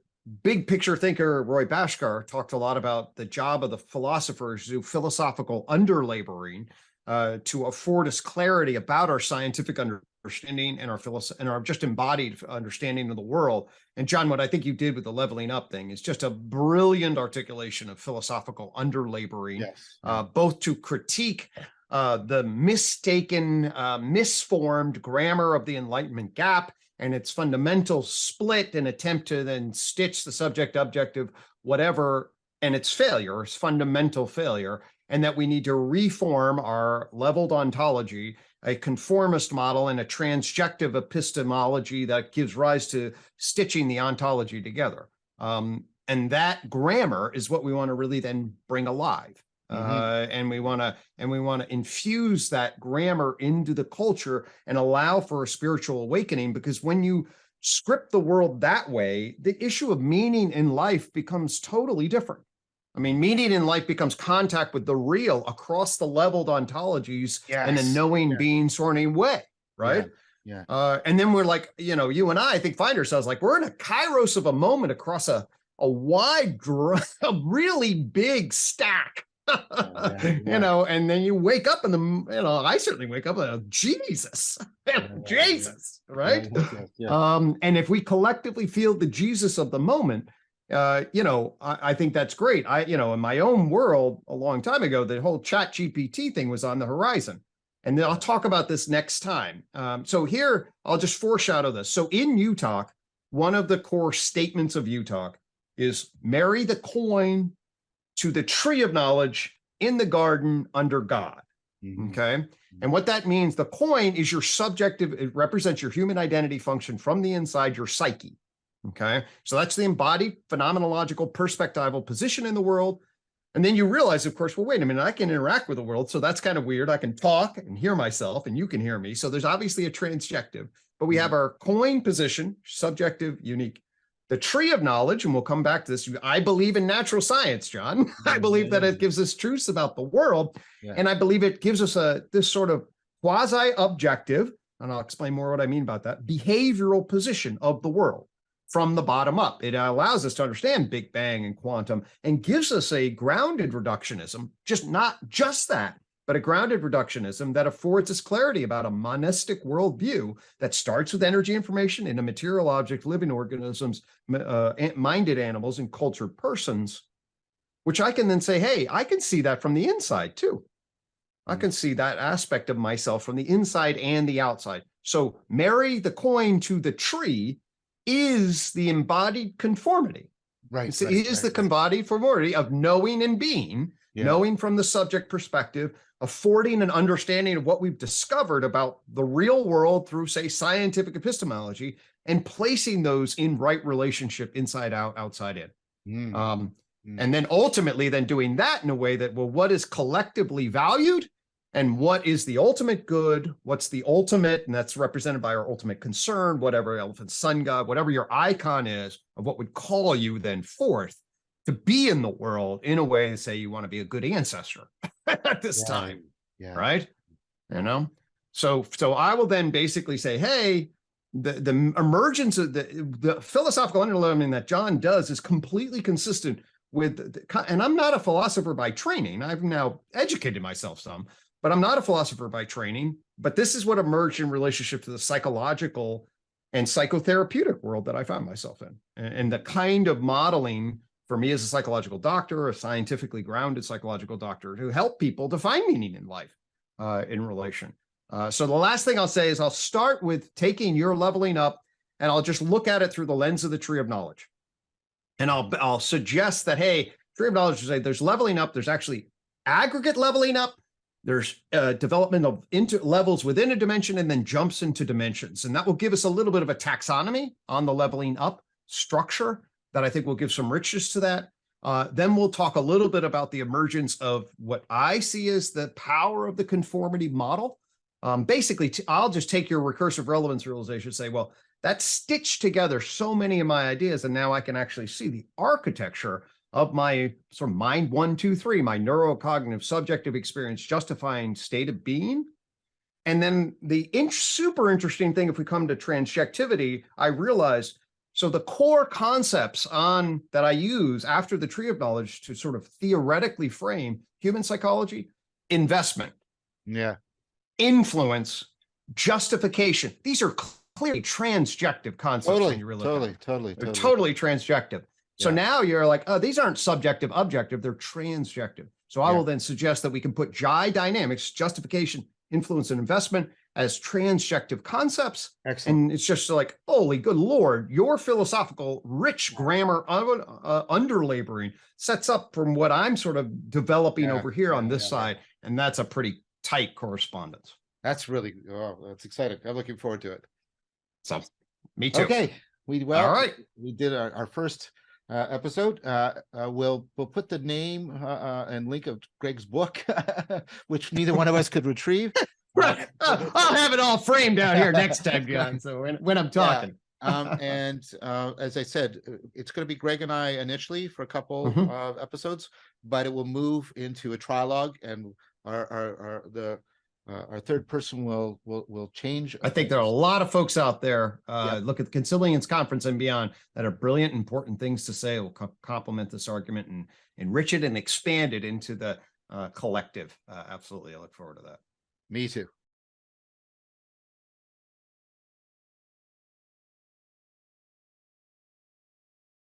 big picture thinker Roy Bhaskar talked a lot about the job of the philosophers to do philosophical underlaboring to afford us clarity about our scientific understanding and our just embodied understanding of the world. And John, what I think you did with the leveling up thing is just a brilliant articulation of philosophical underlaboring, both to critique the mistaken, misformed grammar of the Enlightenment gap and its fundamental split and attempt to then stitch the subject, objective, whatever, and its failure, its fundamental failure, and that we need to reform our leveled ontology, a conformist model, and a transjective epistemology that gives rise to stitching the ontology together. And that grammar is what we want to really then bring alive. and we want to infuse that grammar into the culture and allow for a spiritual awakening. Because when you script the world that way, the issue of meaning in life becomes totally different. I mean, meaning in life becomes contact with the real across the leveled ontologies in a knowing being sorting way, right? Yeah. And then we're like, you and I think find ourselves like we're in a kairos of a moment across a wide, a really big stack. And then you wake up in the, I certainly wake up and Jesus, Jesus, right? And if we collectively feel the Jesus of the moment, I think that's great. In my own world a long time ago, the whole ChatGPT thing was on the horizon. And then I'll talk about this next time. So here, I'll just foreshadow this. So in Utah, one of the core statements of Utah is marry the coin to the tree of knowledge in the garden under God. Okay. And what that means, the coin is your subjective, it represents your human identity function from the inside, your psyche. Okay. So that's the embodied phenomenological perspectival position in the world. And then you realize, of course, well, wait a minute, I can interact with the world. So that's kind of weird. I can talk and hear myself and you can hear me. So there's obviously a transjective, but we have our coin position, subjective, unique. The tree of knowledge, and we'll come back to this. I believe in natural science, John. I believe that it gives us truths about the world. And I believe it gives us this sort of quasi-objective, and I'll explain more what I mean about that, behavioral position of the world from the bottom up. It allows us to understand Big Bang and quantum and gives us a grounded reductionism, not just that, but a grounded reductionism that affords us clarity about a monistic worldview that starts with energy information in a material object, living organisms, minded animals, and cultured persons, which I can then say, hey, I can see that from the inside too. I can see that aspect of myself from the inside and the outside. So marry the coin to the tree is the embodied conformity. Right. It is the embodied conformity of knowing and being, knowing from the subject perspective, affording an understanding of what we've discovered about the real world through, say, scientific epistemology, and placing those in right relationship inside out, outside in. And then ultimately then doing that in a way that, well, what is collectively valued and what is the ultimate good? What's the ultimate? And that's represented by our ultimate concern, whatever elephant, sun god, whatever your icon is of what would call you then forth to be in the world in a way to say you want to be a good ancestor at this time, right? So I will then basically say, hey, the emergence of the philosophical understanding that John does is completely consistent with, and I'm not a philosopher by training. I've now educated myself some, but I'm not a philosopher by training. But this is what emerged in relationship to the psychological and psychotherapeutic world that I found myself in, and the kind of modeling for me as a psychological doctor, a scientifically grounded psychological doctor, to help people to find meaning in life in relation. So the last thing I'll say is I'll start with taking your leveling up, and I'll just look at it through the lens of the tree of knowledge. And I'll suggest that, hey, tree of knowledge will say there's leveling up, there's actually aggregate leveling up, there's development of levels within a dimension, and then jumps into dimensions. And that will give us a little bit of a taxonomy on the leveling up structure that I think will give some richness to that. Then we'll talk a little bit about the emergence of what I see as the power of the conformity model. Basically, I'll just take your recursive relevance realization and say, well, that stitched together so many of my ideas, and now I can actually see the architecture of my sort of mind 1, 2, 3, my neurocognitive subjective experience justifying state of being. And then the super interesting thing, if we come to transjectivity, I realized, so the core concepts that I use after the tree of knowledge to sort of theoretically frame human psychology: investment, influence, justification. These are clearly transjective concepts when you really look at them. They're totally transjective. So now you're like, oh, these aren't subjective, objective, they're transjective. So I will then suggest that we can put JI dynamics, justification, influence, and investment as transjective concepts. Excellent. And it's just like, holy good Lord, your philosophical rich grammar underlaboring sets up from what I'm sort of developing over here on this side. And that's a pretty tight correspondence. That's really, that's exciting. I'm looking forward to it. So me too. Okay. All right. We did our first episode. We'll put the name and link of Greg's book, which neither one of us could retrieve. Right. I'll have it all framed out here next time, John. So when I'm talking. And as I said, it's going to be Greg and I initially for a couple of episodes, but it will move into a trialogue, and our third person will change. I think there are a lot of folks out there. Look at the Concilians Conference and beyond that are brilliant, important things to say. Will complement this argument and enrich it and expand it into the collective. Absolutely, I look forward to that. Me too.